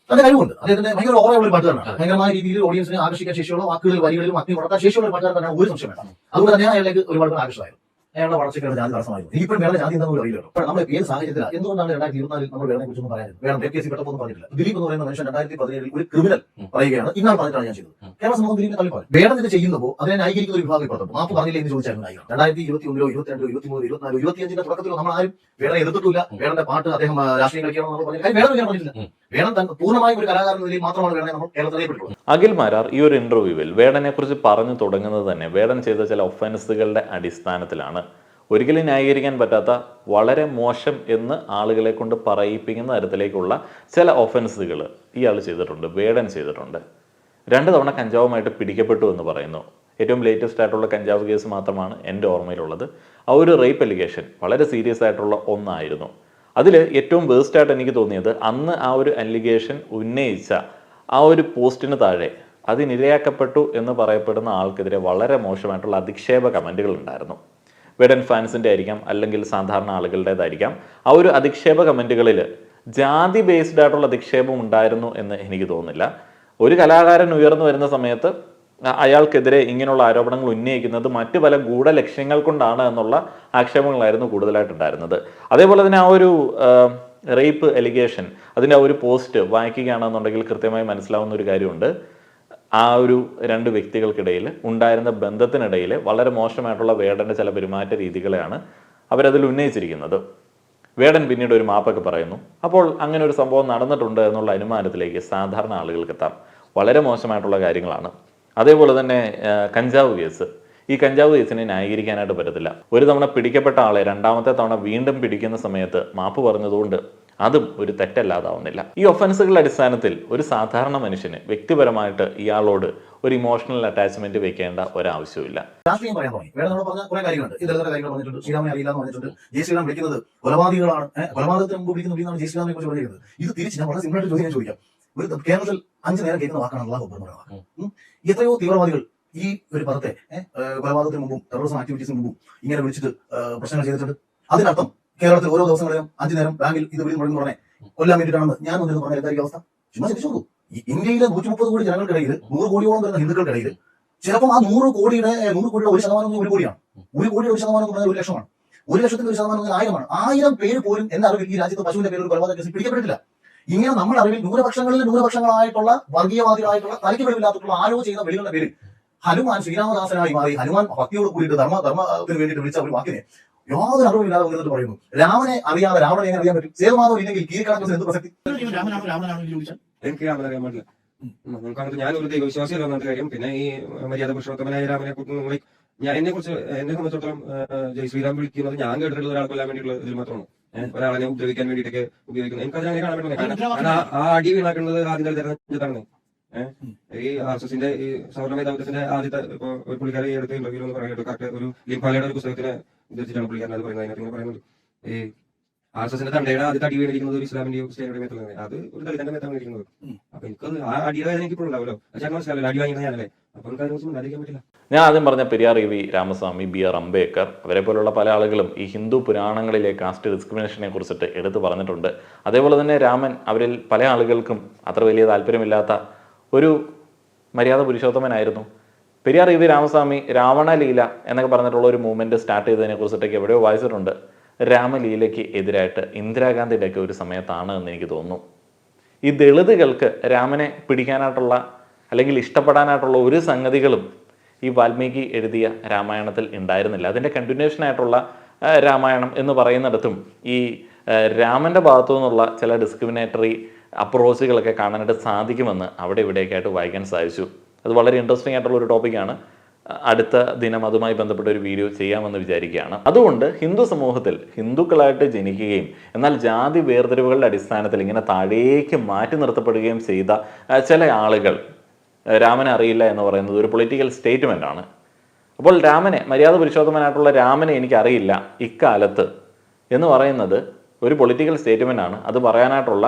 അതിന്റെ കഴിവുണ്ട്. അദ്ദേഹത്തിന്റെ ഭയങ്കര ഓവറുള്ള ഒരു പാട്ടുകാരനാണ്. ഭയങ്കരമായ രീതിയിൽ ഓഡിയൻസിനെ ആകർഷിക്കാൻ ശേഷിയുള്ള വാക്കുകളിൽ വരികളിലും അഗ്നി വളർത്താൻ ശേഷിയുള്ള ഒരു പാട്ടുകാരൻ തന്നെ ഒരു സംശയം വേണ്ട. അതുകൊണ്ട് തന്നെ അയാൾക്ക് ഒരുപാട് ആകർഷമായിരുന്നു. അയാളുടെ വളർച്ചയ്ക്കുള്ള ജാതി തടസ്സമായിരുന്നു. ഇപ്പോഴും വേറെ ജാതി എന്താണെന്ന് അറിയില്ലല്ലോ. നമ്മൾ ഏത് സാഹചര്യത്തിലാണ്, എന്തുകൊണ്ടാണ് 2024 നമ്മൾ വേറെ കുറിച്ചൊന്നും പറയാനില്ല. വേറെ റേപ്പ് കേസിൽ പെട്ടപ്പോൾ പറഞ്ഞിട്ടില്ല. ദിലീപ് എന്ന് പറയുന്ന മനുഷ്യൻ 2017 ഒരു ക്രിമിനൽ പറയുകയാണ്. ഇന്നാണ് പറഞ്ഞിട്ടാണ് ഞാൻ ചെയ്തത്. കേരള സമൂഹം ദിലീപിനെ തള്ളിപ്പാൻ വേണം ഇത് ചെയ്യുമ്പോൾ അതിനെ ന്യായീകരിക്കുന്ന ഒരു വിഭാഗം ഇപ്പുറത്തുണ്ട്. മാപ്പ് പറഞ്ഞില്ല എന്ന് ചോദിച്ചായിരുന്നു നായിക. 2021, 22, 23, 24, 25 തുടക്കത്തിലോ നമ്മൾ ആരും വേറെ എതിർത്തിട്ടില്ല. വേറെ പാട്ട് അദ്ദേഹം രാഷ്ട്രീയം കളിക്കണം നമ്മൾ പറഞ്ഞില്ല. വേറെ പറഞ്ഞില്ല. വേണം പൂർണ്ണമായും ഒരു കലാകാരൻ നിലയിൽ മാത്രമാണ് വേണേ നമ്മൾ കേരളത്തിൽ അറിയപ്പെട്ടുള്ളത്. അഖിൽ മാരാർ ഈ ഒരു ഇന്റർവ്യൂവിൽ വേടനെ കുറിച്ച് പറഞ്ഞു തുടങ്ങുന്നത് തന്നെ വേടൻ ചെയ്ത ചില ഒഫൻസുകളുടെ അടിസ്ഥാനത്തിലാണ്. ഒരിക്കലും ന്യായീകരിക്കാൻ പറ്റാത്ത, വളരെ മോശം എന്ന് ആളുകളെ കൊണ്ട് പറയിപ്പിക്കുന്ന തരത്തിലേക്കുള്ള ചില ഒഫൻസുകൾ ഇയാൾ ചെയ്തിട്ടുണ്ട്, വേടൻ ചെയ്തിട്ടുണ്ട്. 2 തവണ കഞ്ചാവുമായിട്ട് പിടിക്കപ്പെട്ടു എന്ന് പറയുന്നു. ഏറ്റവും ലേറ്റസ്റ്റ് ആയിട്ടുള്ള കഞ്ചാവ് കേസ് മാത്രമാണ് എൻ്റെ ഓർമ്മയിലുള്ളത്. ആ ഒരു റേപ്പ് അലിഗേഷൻ വളരെ സീരിയസ് ആയിട്ടുള്ള ഒന്നായിരുന്നു. അതിൽ ഏറ്റവും വേസ്റ്റ് ആയിട്ട് എനിക്ക് തോന്നിയത് അന്ന് ആ ഒരു അലിഗേഷൻ ഉന്നയിച്ച ആ ഒരു പോസ്റ്റിന് താഴെ അതിനിരയാക്കപ്പെട്ടു എന്ന് പറയപ്പെടുന്ന ആൾക്കെതിരെ വളരെ മോശമായിട്ടുള്ള അധിക്ഷേപ കമൻറ്റുകൾ ഉണ്ടായിരുന്നു. വേടൻ ഫാൻസിൻ്റെ ആയിരിക്കാം, അല്ലെങ്കിൽ സാധാരണ ആളുകളുടേതായിരിക്കാം. ആ ഒരു അധിക്ഷേപ കമൻറ്റുകളിൽ ജാതി ബേസ്ഡ് ആയിട്ടുള്ള അധിക്ഷേപം ഉണ്ടായിരുന്നു എന്ന് എനിക്ക് തോന്നുന്നില്ല. ഒരു കലാകാരൻ ഉയർന്നു വരുന്ന സമയത്ത് അയാൾക്കെതിരെ ഇങ്ങനെയുള്ള ആരോപണങ്ങൾ ഉന്നയിക്കുന്നത് മറ്റു പല ഗൂഢലക്ഷ്യങ്ങൾ കൊണ്ടാണ് എന്നുള്ള ആക്ഷേപങ്ങളായിരുന്നു കൂടുതലായിട്ടുണ്ടായിരുന്നത്. അതേപോലെ തന്നെ ആ ഒരു റേപ്പ് അലിഗേഷൻ, അതിൻ്റെ ആ ഒരു പോസ്റ്റ് വായിക്കുകയാണെന്നുണ്ടെങ്കിൽ കൃത്യമായി മനസ്സിലാവുന്ന ഒരു കാര്യമുണ്ട്. ആ ഒരു 2 വ്യക്തികൾക്കിടയിൽ ഉണ്ടായിരുന്ന ബന്ധത്തിനിടയിൽ വളരെ മോശമായിട്ടുള്ള വേടൻ്റെ ചില പെരുമാറ്റ രീതികളെയാണ് അവരതിൽ ഉന്നയിച്ചിരിക്കുന്നത്. വേടൻ പിന്നീട് ഒരു മാപ്പൊക്കെ പറയുന്നു. അപ്പോൾ അങ്ങനെ ഒരു സംഭവം നടന്നിട്ടുണ്ട് എന്നുള്ള അനുമാനത്തിലേക്ക് സാധാരണ ആളുകൾക്ക് എത്താം. വളരെ മോശമായിട്ടുള്ള കാര്യങ്ങളാണ്. അതേപോലെ തന്നെ കഞ്ചാവ് കേസ്, ഈ കഞ്ചാവ് കേസിനെ ന്യായീകരിക്കാനായിട്ട് പറ്റത്തില്ല. ഒരു തവണ പിടിക്കപ്പെട്ട ആളെ 2ാമത്തെ തവണ വീണ്ടും പിടിക്കുന്ന സമയത്ത് മാപ്പ് പറഞ്ഞതുകൊണ്ട് അതും ഒരു തെറ്റല്ലാതാവുന്നില്ല. ഈ ഒഫൻസുകളുടെ അടിസ്ഥാനത്തിൽ ഒരു സാധാരണ മനുഷ്യന് വ്യക്തിപരമായിട്ട് ഇയാളോട് ഒരു ഇമോഷണൽ അറ്റാച്ച്മെന്റ് വെക്കേണ്ട ഒരാവശ്യമില്ല. രാഷ്ട്രീയം പറയാൻ തുടങ്ങി. വേറെ നമ്മൾ പറഞ്ഞ കുറെ കാര്യങ്ങളുണ്ട്. ഇതര കാര്യങ്ങൾ പറഞ്ഞിട്ടുണ്ട്. ശ്രീരാമനെ അറിയില്ല എന്ന് പറഞ്ഞിട്ടുണ്ട്. ജയ് ശ്രീറാം വിളിക്കുന്നത് കൊലപാതകങ്ങളാണ്. കൊലപാതകത്തിന് മുമ്പ് വിളിക്കുന്ന ജയ് ശ്രീറാമിനെ കുറിച്ച് പറഞ്ഞിരിക്കുന്നത്. ഇത് തിരിച്ച് ഞാൻ വളരെ സിമ്പിൾ ആയിട്ട് ചോദ്യം ചോദിക്കാം. ഒരു കേരളത്തിൽ 5 നേരം കേൾക്കുന്ന വാക്കാണ് അള്ളാഹു അക്ബർ എന്ന വാക്ക്. എത്രയോ തീവ്രവാദികൾ ഈ ഒരു പദത്തെ കൊലപാതകത്തിന് മുമ്പും ടെററിസം ആക്ടിവിറ്റീസിന് മുമ്പും ഇങ്ങനെ വിളിച്ചിട്ട് പ്രശ്നങ്ങൾ ചെയ്തിട്ടുണ്ട്. അതിനർത്ഥം കേരളത്തിൽ ഓരോ ദിവസങ്ങളിലും 5 നേരം ബാങ്കിൽ ഇത് വിളി മുടങ്ങി പറഞ്ഞേ കൊല്ലാൻ വേണ്ടിയിട്ടാണെന്ന് ഞാൻ ഒന്നിരുന്ന് പറഞ്ഞ എന്തായിരിക്കും അവസ്ഥ? ചുമ്മാ ചിന്തിച്ചു നോക്കൂ. ഇന്ത്യയിലെ 130 കോടി ജനങ്ങൾക്കിടയിൽ 100 കോടിയോളം വരുന്ന ഹിന്ദുക്കൾക്കിടയിൽ ചിലപ്പോൾ ആ 100 കോടിയുടെ 1% 1 കോടിയാണ്. 1 കോടിയുടെ 1% എന്ന് പറഞ്ഞാൽ 1 ലക്ഷമാണ്. 1 ലക്ഷത്തിന്റെ 1% 1000 1000 പേര് പോലും എന്റെ അറിവിൽ ഈ രാജ്യത്ത് പശുവിന്റെ പേരിൽ ഒരു കൊലപാതക കേസിൽ പിടിക്കപ്പെട്ടിട്ടില്ല. ഇങ്ങനെ നമ്മുടെ അറിവിൽ ന്യൂനപക്ഷങ്ങളായിട്ടുള്ള വർഗീയവാദികളായിട്ടുള്ള തലയ്ക്ക് വെളിവില്ലാത്തിട്ടുള്ള ആരോ ചെയ്യുന്ന വെളികളുടെ പേരിൽ ഹനുമാൻ ശ്രീരാമദാസനായി മാറി ഹനുമാൻ ഭക്തിയോട് കൂടിയിട്ട് ധർമ്മത്തിന് വേണ്ടിയിട്ട് വിളിച്ച ഒരു വാക്കിനെ യാതൊരു അറിവില്ലാതെ വന്നിട്ട് പറയുന്നു. രാമനെ അറിയാതെ രാവണനെ എങ്ങനെ അറിയാൻ പറ്റും? സേതുമാധവൻ ഇല്ലെങ്കിൽ കീരിക്കണക്കിന് എന്ത് പ്രസക്തി? എനിക്ക് രാമനെ അറിയാൻ പാടില്ല. നമുക്ക് ഞാനൊരു ദൈവവിശ്വാസിയല്ല ഒന്നാമത്തെ കാര്യം. പിന്നെ ഈ മര്യാദ പുരുഷോത്തമനായ രാമനെ കുറിച്ച് എന്നെ സംബന്ധിച്ചിടത്തോളം ജയ് ശ്രീരാം വിളിക്കുന്നത് ഞാൻ കേട്ടിട്ടുള്ള ഒരാൾ കൊല്ലാൻ വേണ്ടിയിട്ടുള്ള ഇതിൽ മാത്രമാണ്. ഒരാളെ ഉപദ്രവിക്കാൻ വേണ്ടിയിട്ടൊക്കെ ഉപയോഗിക്കുന്നത് എനിക്ക് അതിനെ കാണാൻ പറ്റുന്നത്. കാരണം ആ അടി വീണാക്കുന്നത് ആദ്യം തെരഞ്ഞെടുത്താണ്. ഈ RSSന്റെ ഈ സവർണ്ണ മേധാവിത്വത്തിന്റെ ആദ്യത്തെ ഇപ്പൊ ഒരു പുള്ളിക്കാരെ ഈ അടുത്ത ഇന്റർവ്യൂ എന്ന് പറയുന്നത് കറക്റ്റ് ഒരു ലിംഫാലയുടെ ഒരു പുസ്തകത്തിനെ ഉദ്ധരിച്ചിട്ടാണ് പുള്ളിക്കാരൻ അത് പറയുന്നത്. അതിനകത്ത് പറയുന്നത് ഈ RSSന്റെ തണ്ടയുടെ ആദ്യത്തെ അടി വീണിരിക്കുന്നത് ഒരു ഇസ്ലാമിന്റെയോ ക്രിസ്ത്യാനിയുടെ മേത്താണ്. അത് ഒരു ദളിതന്റെ മേത്താണ് ഇരിക്കുന്നത്. അപ്പൊ എനിക്കത് ആ അടിയുടെ വേദന എനിക്ക് ഇപ്പോഴുണ്ടാവല്ലോ. പക്ഷേ മനസ്സിലാവില്ല, അടി വാങ്ങിയത് ഞാനല്ലേ. അപ്പൊ എനിക്ക് അതിനെ കുറിച്ച് മനസ്സിലാക്കാൻ പറ്റില്ല. ഞാൻ ആദ്യം പറഞ്ഞ Periyar E V Ramaswamy, BR Ambedkar അവരെ പോലുള്ള പല ആളുകളും ഈ ഹിന്ദു പുരാണങ്ങളിലെ കാസ്റ്റ് ഡിസ്ക്രിമിനേഷനെ കുറിച്ചിട്ട് എടുത്തു പറഞ്ഞിട്ടുണ്ട്. അതേപോലെ തന്നെ രാമൻ അവരിൽ പല ആളുകൾക്കും അത്ര വലിയ താല്പര്യമില്ലാത്ത ഒരു മര്യാദ പുരുഷോത്തമനായിരുന്നു. പെരിയാർ ഇ വി രാമസ്വാമി രാവണലീല എന്നൊക്കെ പറഞ്ഞിട്ടുള്ള ഒരു മൂവ്മെന്റ് സ്റ്റാർട്ട് ചെയ്തതിനെ കുറിച്ചിട്ടൊക്കെ എവിടെയോ വായിച്ചിട്ടുണ്ട്. രാമലീലയ്ക്ക് എതിരായിട്ട് ഇന്ദിരാഗാന്ധിയുടെ ഒക്കെ ഒരു സമയത്താണ് എന്ന് എനിക്ക് തോന്നുന്നു. ഈ ദളിതുകൾക്ക് രാമനെ പിടിക്കാനായിട്ടുള്ള അല്ലെങ്കിൽ ഇഷ്ടപ്പെടാനായിട്ടുള്ള ഒരു സംഗതികളും ഈ വാൽമീകി എഴുതിയ രാമായണത്തിൽ ഉണ്ടായിരുന്നില്ല. അതിൻ്റെ കണ്ടിന്യൂഷനായിട്ടുള്ള രാമായണം എന്ന് പറയുന്നിടത്തും ഈ രാമൻ്റെ ഭാഗത്തു നിന്നുള്ള ചില ഡിസ്ക്രിമിനേറ്ററി അപ്രോച്ചുകളൊക്കെ കാണാനായിട്ട് സാധിക്കുമെന്ന് അവിടെ ഇവിടെയൊക്കെയായിട്ട് വായിക്കാൻ സാധിച്ചു. അത് വളരെ ഇൻട്രസ്റ്റിംഗ് ആയിട്ടുള്ള ഒരു ടോപ്പിക്കാണ്. അടുത്ത ദിനം അതുമായി ബന്ധപ്പെട്ട ഒരു വീഡിയോ ചെയ്യാമെന്ന് വിചാരിക്കുകയാണ്. അതുകൊണ്ട് ഹിന്ദു സമൂഹത്തിൽ ഹിന്ദുക്കളായിട്ട് ജനിക്കുകയും എന്നാൽ ജാതി വേർതിരിവുകളുടെ അടിസ്ഥാനത്തിൽ ഇങ്ങനെ താഴേക്ക് മാറ്റി നിർത്തപ്പെടുകയും ചെയ്ത ചില ആളുകൾ രാമനെ അറിയില്ല എന്ന് പറയുന്നത് ഒരു പൊളിറ്റിക്കൽ സ്റ്റേറ്റ്മെൻ്റ് ആണ്. അപ്പോൾ രാമനെ, മര്യാദ പുരുഷോത്തമനായിട്ടുള്ള രാമനെ എനിക്കറിയില്ല ഇക്കാലത്ത് എന്ന് പറയുന്നത് ഒരു പൊളിറ്റിക്കൽ സ്റ്റേറ്റ്മെൻ്റ് ആണ്. അത് പറയാനായിട്ടുള്ള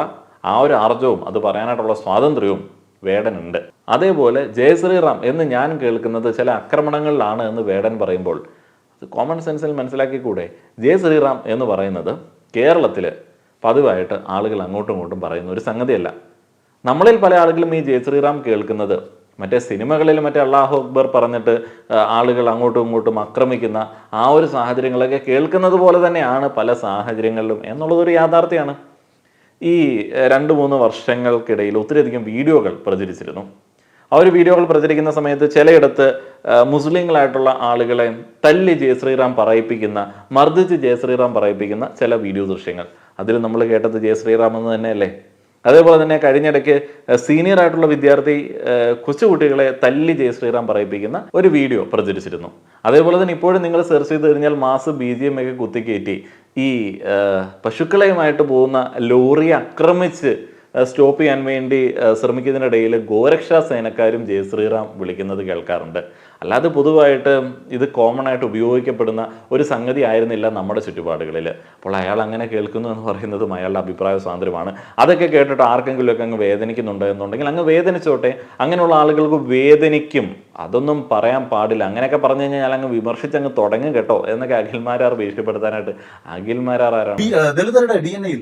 ആ ഒരു ആർജവും അത് പറയാനായിട്ടുള്ള സ്വാതന്ത്ര്യവും വേടനുണ്ട്. അതേപോലെ ജയ് ശ്രീറാം എന്ന് ഞാൻ കേൾക്കുന്നത് ചില ആക്രമണങ്ങളിലാണ് എന്ന് വേടൻ പറയുമ്പോൾ അത് കോമൺ സെൻസിൽ മനസ്സിലാക്കിക്കൂടെ? ജയ് ശ്രീറാം എന്ന് പറയുന്നത് കേരളത്തിൽ പതിവായിട്ട് ആളുകൾ അങ്ങോട്ടും ഇങ്ങോട്ടും പറയുന്ന ഒരു സംഗതിയല്ല. നമ്മളിൽ പല ആളുകളും ഈ ജയ് ശ്രീറാം കേൾക്കുന്നത് മറ്റേ സിനിമകളിൽ മറ്റേ അല്ലാഹു അക്ബർ പറഞ്ഞിട്ട് ആളുകൾ അങ്ങോട്ടും ഇങ്ങോട്ടും ആക്രമിക്കുന്ന ആ ഒരു സാഹചര്യങ്ങളൊക്കെ കേൾക്കുന്നത് പോലെ തന്നെയാണ് പല സാഹചര്യങ്ങളിലും എന്നുള്ളതൊരു യാഥാർത്ഥ്യമാണ്. ഈ 2-3 വർഷങ്ങൾക്കിടയിൽ ഒത്തിരിയധികം വീഡിയോകൾ പ്രചരിച്ചിരുന്നു. ആ ഒരു വീഡിയോകൾ പ്രചരിക്കുന്ന സമയത്ത് ചിലയിടത്ത് മുസ്ലിങ്ങളായിട്ടുള്ള ആളുകളെ തല്ലി ജയ് ശ്രീറാം പറയിപ്പിക്കുന്ന, മർദ്ദിച്ച് ജയ് ശ്രീറാം പറയിപ്പിക്കുന്ന ചില വീഡിയോ ദൃശ്യങ്ങൾ. അതിൽ നമ്മൾ കേട്ടത് ജയ് ശ്രീറാം എന്ന് തന്നെയല്ലേ? അതേപോലെ തന്നെ കഴിഞ്ഞിടയ്ക്ക് സീനിയർ ആയിട്ടുള്ള വിദ്യാർത്ഥി കൊച്ചുകുട്ടികളെ തല്ലി ജയ് ശ്രീറാം പറയിപ്പിക്കുന്ന ഒരു വീഡിയോ പ്രചരിച്ചിരുന്നു. അതേപോലെ തന്നെ ഇപ്പോഴും നിങ്ങൾ സെർച്ച് ചെയ്ത് കഴിഞ്ഞാൽ മാസ് BGM ഒക്കെ കുത്തിക്കയറ്റി ഈ പശുക്കളെയുമായിട്ട് പോകുന്ന ലോറി ആക്രമിച്ച് സ്റ്റോപ്പ് ചെയ്യാൻ വേണ്ടി ശ്രമിക്കുന്നതിനിടയിൽ ഗോരക്ഷാ സേനക്കാരും ജയ് ശ്രീറാം വിളിക്കുന്നത് കേൾക്കാറുണ്ട്. അല്ലാതെ പൊതുവായിട്ട് ഇത് കോമൺ ആയിട്ട് ഉപയോഗിക്കപ്പെടുന്ന ഒരു സംഗതി ആയിരുന്നില്ല നമ്മുടെ ചുറ്റുപാടുകളിൽ. അപ്പോൾ അയാൾ അങ്ങനെ കേൾക്കുന്നു എന്ന് പറയുന്നതും അയാളുടെ അഭിപ്രായ സ്വാതന്ത്ര്യമാണ്. അതൊക്കെ കേട്ടിട്ട് ആർക്കെങ്കിലുമൊക്കെ അങ്ങ് വേദനിക്കുന്നുണ്ട് എന്നുണ്ടെങ്കിൽ അങ്ങ് വേദനിച്ചോട്ടെ. അങ്ങനെയുള്ള ആളുകൾക്ക് വേദനിക്കും, അതൊന്നും പറയാൻ പാടില്ല. അങ്ങനെയൊക്കെ പറഞ്ഞു കഴിഞ്ഞാൽ അങ്ങ് വിമർശിച്ചങ്ങ് തുടങ്ങും കേട്ടോ എന്നൊക്കെ അഖിൽമാരാർ ഭീഷണിപ്പെടുത്താനായിട്ട്. അഖിൽമാരാർ ആരാണ്? ദളിതരുടെ DNA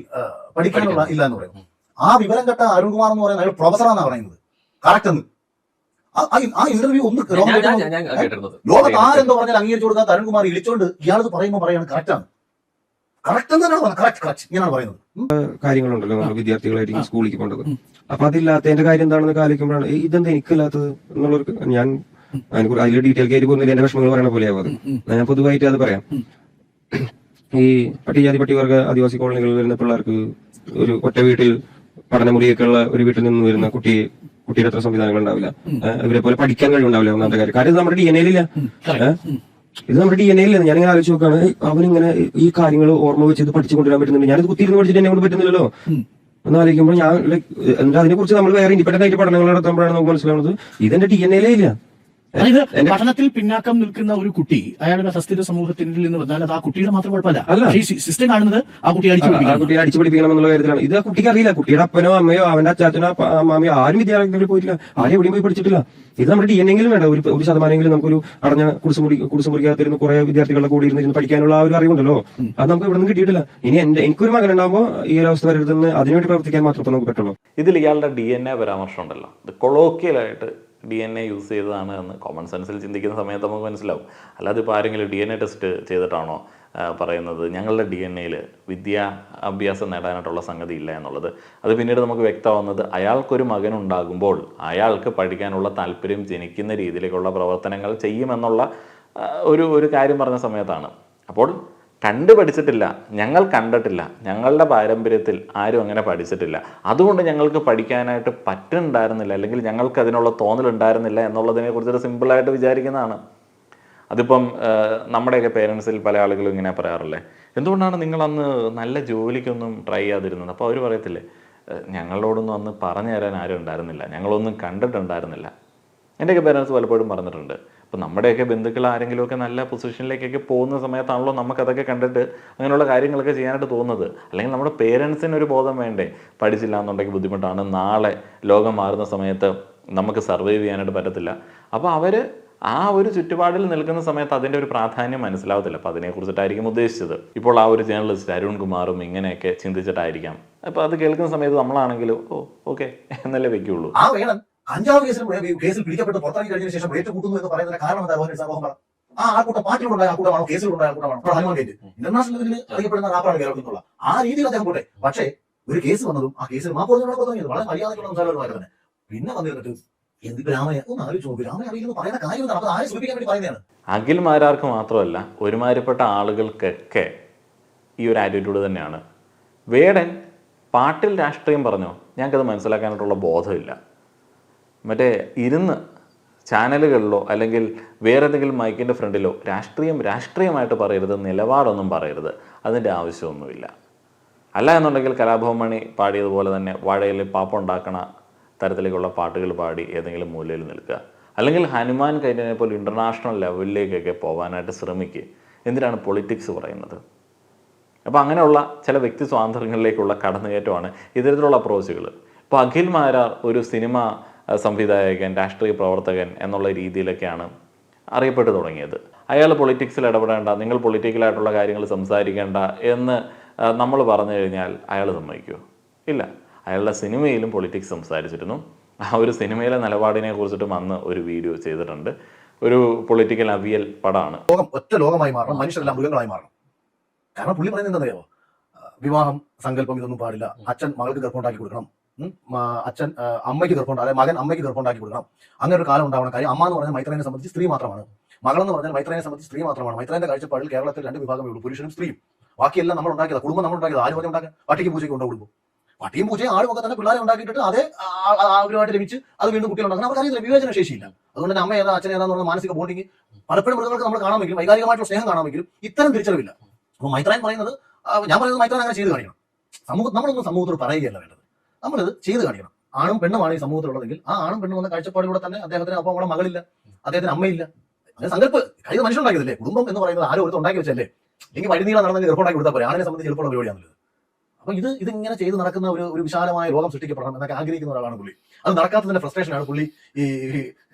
പഠിക്കാനുള്ള ഇല്ല എന്ന് പറയുന്നു. ആ വിവരം കേട്ട അരുൺകുമാർ എന്ന് പറയുന്ന അയാൾ പ്രൊഫസറാന്നാ പറയുന്നത്. കറക്റ്റ് എന്ന് ആ ഇന്റർവ്യൂ ഒന്ന് ലോകത്ത് ആരെന്തോ പറഞ്ഞാൽ അംഗീകരിച്ചു കൊടുക്കാത്ത അരുൺകുമാർ ഇളിച്ചോണ്ട് ഇയാളത് പറയുമ്പോൾ പറയാണ് കറക്റ്റാണ്. കറക്റ്റ് തന്നെയാണ് പറയുന്നത്. കറക്റ്റ് ഇങ്ങനെയാണ് പറയുന്നത്. കാര്യങ്ങളുണ്ടല്ലോ നമ്മൾ വിദ്യാർത്ഥികളായിട്ട് സ്കൂളിലേക്ക് പോകേണ്ടത്. അപ്പൊ അതില്ലാത്തതിന്റെ കാര്യം എന്താണെന്ന് ആലോചിക്കുമ്പോഴാണ് ഇതെന്താ എനിക്കില്ലാത്തത് എന്നുള്ളൊരു ഞാൻ അതിൽ ഡീറ്റെയിൽ കയറി പോകുന്നില്ല. എന്റെ വിഷമങ്ങൾ പറയുന്ന പോലെയാവും അത്. ഞാൻ പൊതുവായിട്ട് അത് പറയാം. ഈ പട്ടികജാതി പട്ടികവർഗ ആദിവാസി കോളനികളിൽ വരുന്ന പിള്ളേർക്ക് ഒരു ഒറ്റ വീട്ടിൽ പഠനമുറിയൊക്കെ ഉള്ള ഒരു വീട്ടിൽ നിന്ന് വരുന്ന കുട്ടിയുടെ അത്ര സംവിധാനങ്ങൾ ഉണ്ടാവില്ല. ഇവരെ പോലെ പഠിക്കാൻ കഴിവുണ്ടാവില്ല. ഒന്നാമത്തെ കാര്യം ഇത് നമ്മുടെ DNA ഇല്ല. ഇത് നമ്മുടെ DNA ഇല്ല. ഞാനിങ്ങനെ ആലോചിച്ച് നോക്കാണ്, അവനിങ്ങനെ ഈ കാര്യങ്ങൾ ഓർമ്മ വെച്ച് ഇത് പഠിച്ചു കൊണ്ടുവരാൻ പറ്റുന്നുണ്ട്. ഞാനിത് കുത്തിയിരുന്ന് പഠിച്ചിട്ട് എന്നെ കൊണ്ട് പറ്റുന്നില്ലല്ലോ എന്ന് ആലോചിക്കുമ്പോൾ ഞാൻ എന്താ അതിനെ കുറിച്ച് നമ്മൾ വേറെ ഇൻഡിപെൻഡന്റ് ആയിട്ട് പഠനങ്ങൾ നടത്തുമ്പോഴാണ് നമുക്ക് മനസ്സിലാവുന്നത് ഇതെന്റെ DNA ഇല്ല. അതായത് പഠനത്തിൽ പിന്നാക്കം നിൽക്കുന്ന ഒരു കുട്ടി അയാളുടെ സസ്ഥിര സമൂഹത്തിൽ നിന്ന് വന്നാൽ അത് ആ കുട്ടിയുടെ മാത്രം കുഴപ്പമില്ല. പക്ഷേ ഈ സിസ്റ്റം കാണുന്നത് ആ കുട്ടിയെ കുട്ടിയെ അടിച്ചു പഠിപ്പിക്കണം എന്നുള്ള കാര്യത്തിലാണ്. ഇത് ആ കുട്ടിക്ക് അറിയില്ല. കുട്ടിയുടെ അപ്പനോ അമ്മയോ അവന്റെ അച്ചാച്ചനോ അമ്മാമയോ ആരും വിദ്യാലയങ്ങളിൽ പോയിട്ടില്ല, ആരും എവിടെയും പോയി പഠിച്ചിട്ടില്ല. ഇത് നമ്മുടെ DNA എങ്കിലും വേണ്ട. ഒരു ശതമാനമെങ്കിലും നമുക്കൊരു അടഞ്ഞ കുടിച്ചു മുറിക്കാത്തിരുന്ന് കുറെ വിദ്യാർത്ഥികളുടെ കൂടി ഇരുന്ന് പഠിക്കാനുള്ള ആ ഒരു അറിവുണ്ടല്ലോ, അത് നമുക്ക് ഇവിടെ നിന്ന് കിട്ടിയിട്ടില്ല. ഇനി എനിക്കൊരു മകൻ ഉണ്ടാകുമ്പോൾ ഈ ഒരു അവസ്ഥ വരരുതെന്ന് അതിനുവേണ്ടി പ്രവർത്തിക്കാൻ മാത്രമേ നമുക്ക് പറ്റുള്ളൂ. ഇതിൽ ഇയാളുടെ DNA പരാമർശം ഉണ്ടല്ലോ, ഇത് കൊളോക്കിയലായിട്ട് DNA യൂസ് ചെയ്തതാണ് എന്ന് കോമൺ സെൻസിൽ ചിന്തിക്കുന്ന സമയത്ത് നമുക്ക് മനസ്സിലാവും. അല്ലാതെ ഇപ്പോൾ ആരെങ്കിലും DNA ടെസ്റ്റ് ചെയ്തിട്ടാണോ പറയുന്നത് ഞങ്ങളുടെ DNA-യിൽ വിദ്യാഭ്യാസം നേടാനായിട്ടുള്ള സംഗതി ഇല്ല എന്നുള്ളത്? അത് പിന്നീട് നമുക്ക് വ്യക്തമാവുന്നത് അയാൾക്കൊരു മകനുണ്ടാകുമ്പോൾ അയാൾക്ക് പഠിക്കാനുള്ള താല്പര്യം ജനിക്കുന്ന രീതിയിലേക്കുള്ള പ്രവർത്തനങ്ങൾ ചെയ്യുമെന്നുള്ള ഒരു കാര്യം പറഞ്ഞ സമയത്താണ്. അപ്പോൾ കണ്ടുപഠിച്ചിട്ടില്ല, ഞങ്ങൾ കണ്ടിട്ടില്ല, ഞങ്ങളുടെ പാരമ്പര്യത്തിൽ ആരും അങ്ങനെ പഠിച്ചിട്ടില്ല, അതുകൊണ്ട് ഞങ്ങൾക്ക് പഠിക്കാനായിട്ട് പറ്റുന്നുണ്ടായിരുന്നില്ല, അല്ലെങ്കിൽ ഞങ്ങൾക്ക് അതിനുള്ള തോന്നലുണ്ടായിരുന്നില്ല എന്നുള്ളതിനെ കുറിച്ചൊരു സിമ്പിളായിട്ട് വിചാരിക്കുന്നതാണ്. അതിപ്പം നമ്മുടെയൊക്കെ പേരൻസിൽ പല ആളുകളും ഇങ്ങനെ പറയാറില്ലേ, എന്തുകൊണ്ടാണ് നിങ്ങളന്ന് നല്ല ജോലിക്കൊന്നും ട്രൈ ചെയ്യാതിരുന്നത്? അപ്പോൾ അവർ പറയത്തില്ലേ, ഞങ്ങളോടൊന്നും അന്ന് പറഞ്ഞു തരാൻ ആരും ഉണ്ടായിരുന്നില്ല, ഞങ്ങളൊന്നും കണ്ടിട്ടുണ്ടായിരുന്നില്ല. എൻ്റെയൊക്കെ പേരൻസ് പലപ്പോഴും പറഞ്ഞിട്ടുണ്ട്. അപ്പോൾ നമ്മുടെയൊക്കെ ബന്ധുക്കൾ ആരെങ്കിലുമൊക്കെ നല്ല പൊസിഷനിലേക്കൊക്കെ പോകുന്ന സമയത്താണല്ലോ നമുക്കതൊക്കെ കണ്ടിട്ട് അങ്ങനെയുള്ള കാര്യങ്ങളൊക്കെ ചെയ്യാനായിട്ട് തോന്നുന്നത്. അല്ലെങ്കിൽ നമ്മുടെ പേരൻസിനൊരു ബോധം വേണ്ടേ, പഠിച്ചില്ല എന്നുണ്ടെങ്കിൽ ബുദ്ധിമുട്ടാണ്, നാളെ ലോകം മാറുന്ന സമയത്ത് നമുക്ക് സർവൈവ് ചെയ്യാനായിട്ട് പറ്റത്തില്ല. അപ്പോൾ അവർ ആ ഒരു ചുറ്റുപാടിൽ നിൽക്കുന്ന സമയത്ത് അതിൻ്റെ ഒരു പ്രാധാന്യം മനസ്സിലാവത്തില്ല. അപ്പോൾ അതിനെക്കുറിച്ചിട്ടായിരിക്കും ഉദ്ദേശിച്ചത്. ഇപ്പോൾ ആ ഒരു ജേർണലിസ്റ്റ് അരുൺ കുമാറും ഇങ്ങനെയൊക്കെ ചിന്തിച്ചിട്ടായിരിക്കാം. അപ്പോൾ അത് കേൾക്കുന്ന സമയത്ത് നമ്മളാണെങ്കിലും ഓക്കെ എന്നല്ലേ വെക്കുള്ളൂ. ആ വേണം 5 കേസിൽ പിടിക്കപ്പെട്ട് പുറത്താക്കി കഴിഞ്ഞതിന് ശേഷം റേറ്റ് കൂട്ടുന്നു എന്ന് പറയുന്നതിന് കാരണം എന്താ? സമൂഹം ആ ആൾക്കൂട്ടം പാർട്ടികളുണ്ടായ ആൾക്കൂട്ടമാണോ, കേസുകളുണ്ടായ ആൾക്കൂട്ടമാണോ? ഹനുമാൻ ഗേറ്റ് ഇന്റർനാഷണൽ ലെവലിൽ അറിയപ്പെടുന്ന റാപ്പാണ് കേരളത്തിലുള്ള ആ രീതിയിൽ അദ്ദേഹം പോട്ടെ. പക്ഷേ ഒരു കേസ് വന്നതും ആ കേസിൽ മാപ്പ് പറഞ്ഞുകൊണ്ടൊക്കെ തുടങ്ങിയത് വളരെ മര്യാദയ്ക്കുള്ള സംസാരമായിട്ട് തന്നെ. പിന്നെ വന്നിരുന്നിട്ട് എന്ത് രാമയെ ഒന്ന് ആലോചിച്ച് നോക്കും, രാമയെ അറിയില്ലെന്ന് പറയുന്ന കാര്യം എന്താണ്? അത് ആരെ സൂചിപ്പിക്കാൻ വേണ്ടി പറയുന്നതാണ്. അഖിൽമാരാർക്ക് മാത്രമല്ല ഒരുമാതിരിപ്പെട്ട ആളുകൾക്കൊക്കെ ഈ ഒരു ആറ്റിറ്റ്യൂഡ് തന്നെയാണ്. വേടൻ പാട്ടിൽ രാഷ്ട്രീയം പറഞ്ഞോ, ഞങ്ങൾക്കത് മനസ്സിലാക്കാനായിട്ടുള്ള ബോധമില്ല. മറ്റേ ഇരുന്ന് ചാനലുകളിലോ അല്ലെങ്കിൽ വേറെ എന്തെങ്കിലും മൈക്കിൻ്റെ ഫ്രണ്ടിലോ രാഷ്ട്രീയമായിട്ട് പറയരുത്, നിലപാടൊന്നും പറയരുത്, അതിൻ്റെ ആവശ്യമൊന്നുമില്ല. അല്ല എന്നുണ്ടെങ്കിൽ കലാഭവൻ മണി പാടിയതുപോലെ തന്നെ വാഴയിൽ പാപ്പുണ്ടാക്കണ തരത്തിലേക്കുള്ള പാട്ടുകൾ പാടി ഏതെങ്കിലും മൂലയിൽ നിൽക്കുക, അല്ലെങ്കിൽ ഹനുമാൻ കൈറ്റിനെ പോലെ ഇൻ്റർനാഷണൽ ലെവലിലേക്കൊക്കെ പോകാനായിട്ട് ശ്രമിക്കുക. എന്തിനാണ് പൊളിറ്റിക്സ് പറയുന്നത്? അപ്പോൾ അങ്ങനെയുള്ള ചില വ്യക്തി സ്വാതന്ത്ര്യങ്ങളിലേക്കുള്ള കടന്നുകയറ്റമാണ് ഇത്തരത്തിലുള്ള അപ്രോച്ചുകൾ. ഇപ്പോൾ അഖിൽ മാരാർ ഒരു സിനിമ സംവിധായകൻ, രാഷ്ട്രീയ പ്രവർത്തകൻ എന്നുള്ള രീതിയിലൊക്കെയാണ് അറിയപ്പെട്ടു തുടങ്ങിയത്. അയാൾ പൊളിറ്റിക്സിൽ ഇടപെടേണ്ട, നിങ്ങൾ പൊളിറ്റിക്കലായിട്ടുള്ള കാര്യങ്ങൾ സംസാരിക്കേണ്ട എന്ന് നമ്മൾ പറഞ്ഞു കഴിഞ്ഞാൽ അയാൾ സമ്മതിക്കുമോ? ഇല്ല. അയാളുടെ സിനിമയിലും പൊളിറ്റിക്സ് സംസാരിച്ചിരുന്നു. ആ ഒരു സിനിമയിലെ നിലപാടിനെ കുറിച്ചിട്ടും അന്ന് ഒരു വീഡിയോ ചെയ്തിട്ടുണ്ട്. ഒരു പൊളിറ്റിക്കൽ അവിയൽ പടമാണ്. ലോകം ഒറ്റ ലോകമായി മാറണം, മനുഷ്യരെല്ലാം മൃഗങ്ങളായി മാറണം. കാരണം പുള്ളി പറയുന്നത് എന്താ? വിവാഹം സങ്കല്പം ഇതൊന്നും പാടില്ല, അച്ഛൻ മകൾക്ക് ഗർഭമുണ്ടാക്കി കൊടുക്കണം, അച്ഛൻ അമ്മയ്ക്ക് ഗർഭം, അതായത് മകൻ അമ്മയ്ക്ക് ഗർഭമുണ്ടാക്കി കൊടുക്കണം. അങ്ങനെ ഒരു കാലം ഉണ്ടാവണം. കാര്യം അമ്മ എന്ന് പറഞ്ഞാൽ മൈത്രേനെ സംബന്ധിച്ച് സ്ത്രീ മാത്രമാണ്, മകളെന്ന് പറഞ്ഞാൽ മൈത്രേനെ സംബന്ധിച്ച് സ്ത്രീ മാത്രമാണ്. മൈത്രേന്റെ കാഴ്ചപ്പാടിൽ കേരളത്തിൽ 2 വിഭാഗമേ ഉള്ളൂ, പുരുഷനും സ്ത്രീയും. ബാക്കിയെല്ലാം നമ്മൾ ഉണ്ടാക്കിയത്, കുടുംബം നമ്മൾ ഉണ്ടാക്കിയത്. ആരും പറഞ്ഞ് ഉണ്ടാക്കാൻ പട്ടിക്കും പൂജയ്ക്ക് ഉണ്ടോ കുടുംബം? പട്ടിയും പൂജയും ആളും ഒക്കെ തന്നെ പിള്ളേരെ ഉണ്ടാക്കിയിട്ട് അതേ അവരുമായിട്ട് ലഭിച്ച് അത് വീണ്ടും കുട്ടികൾ ഉണ്ടാക്കണം. അവർക്ക് അറിയില്ല, വിവേചന ശേഷിയില്ല. അതുകൊണ്ട് തന്നെ അമ്മ ഏതാ അച്ഛൻ ഏതാന്ന് പറഞ്ഞ മാനസിക ബോണ്ടിങ് പലപ്പോഴും മൃഗങ്ങൾക്ക് നമ്മൾ കാണാമെങ്കിലും, വൈകാരികമായിട്ടുള്ള സ്നേഹം കാണാമെങ്കിലും ഇത്തരം തിരിച്ചറിവില്ല. അപ്പോൾ മൈത്രേൻ പറയുന്നത്, ഞാൻ പറയുന്നത് മൈത്രേൻ അങ്ങനെ ചെയ്ത് കാണിക്കണം. നമ്മളൊന്നും സമൂഹത്തോട് പറയുകയല്ല വേണ്ടത്, നമ്മളിത് ചെയ്ത് കാണിക്കണം. ആണും പെണ്ണുമാണ് ഈ സമൂഹത്തിലുള്ളതെങ്കിൽ ആ ആണും പെണ്ണും വന്ന കാഴ്ചപ്പാടിലൂടെ തന്നെ അദ്ദേഹത്തിന് അപ്പം അവിടെ മകളില്ല, അദ്ദേഹത്തിന് അമ്മയില്ല. അങ്ങനെ സങ്കല്പ ഇത് മനുഷ്യനുണ്ടാക്കിയതല്ലേ. കുടുംബം എന്ന് പറയുന്നത് ആരും ഒരുത്ത് ഉണ്ടാക്കി വെച്ചല്ലേ. എനിക്ക് വഴിനീളം നടന്നെങ്കിൽ ഗർഭമുണ്ടാക്കി കൊടുത്താൽ പോലെ. ആണിനെ സംബന്ധിച്ച് എളുപ്പമുള്ള പരിപാടിയാണല്ലോ. അപ്പൊ ഇതിങ്ങനെ ചെയ്ത് നടക്കുന്ന ഒരു വിശാലമായ ലോകം സൃഷ്ടിക്കപ്പെടണം എന്നൊക്കെ ആഗ്രഹിക്കുന്ന ഒരാളാണ് പുള്ളി. അത് നടക്കാത്തതിന്റെ ഫ്രസ്ട്രേഷനാണ് പുള്ളി ഈ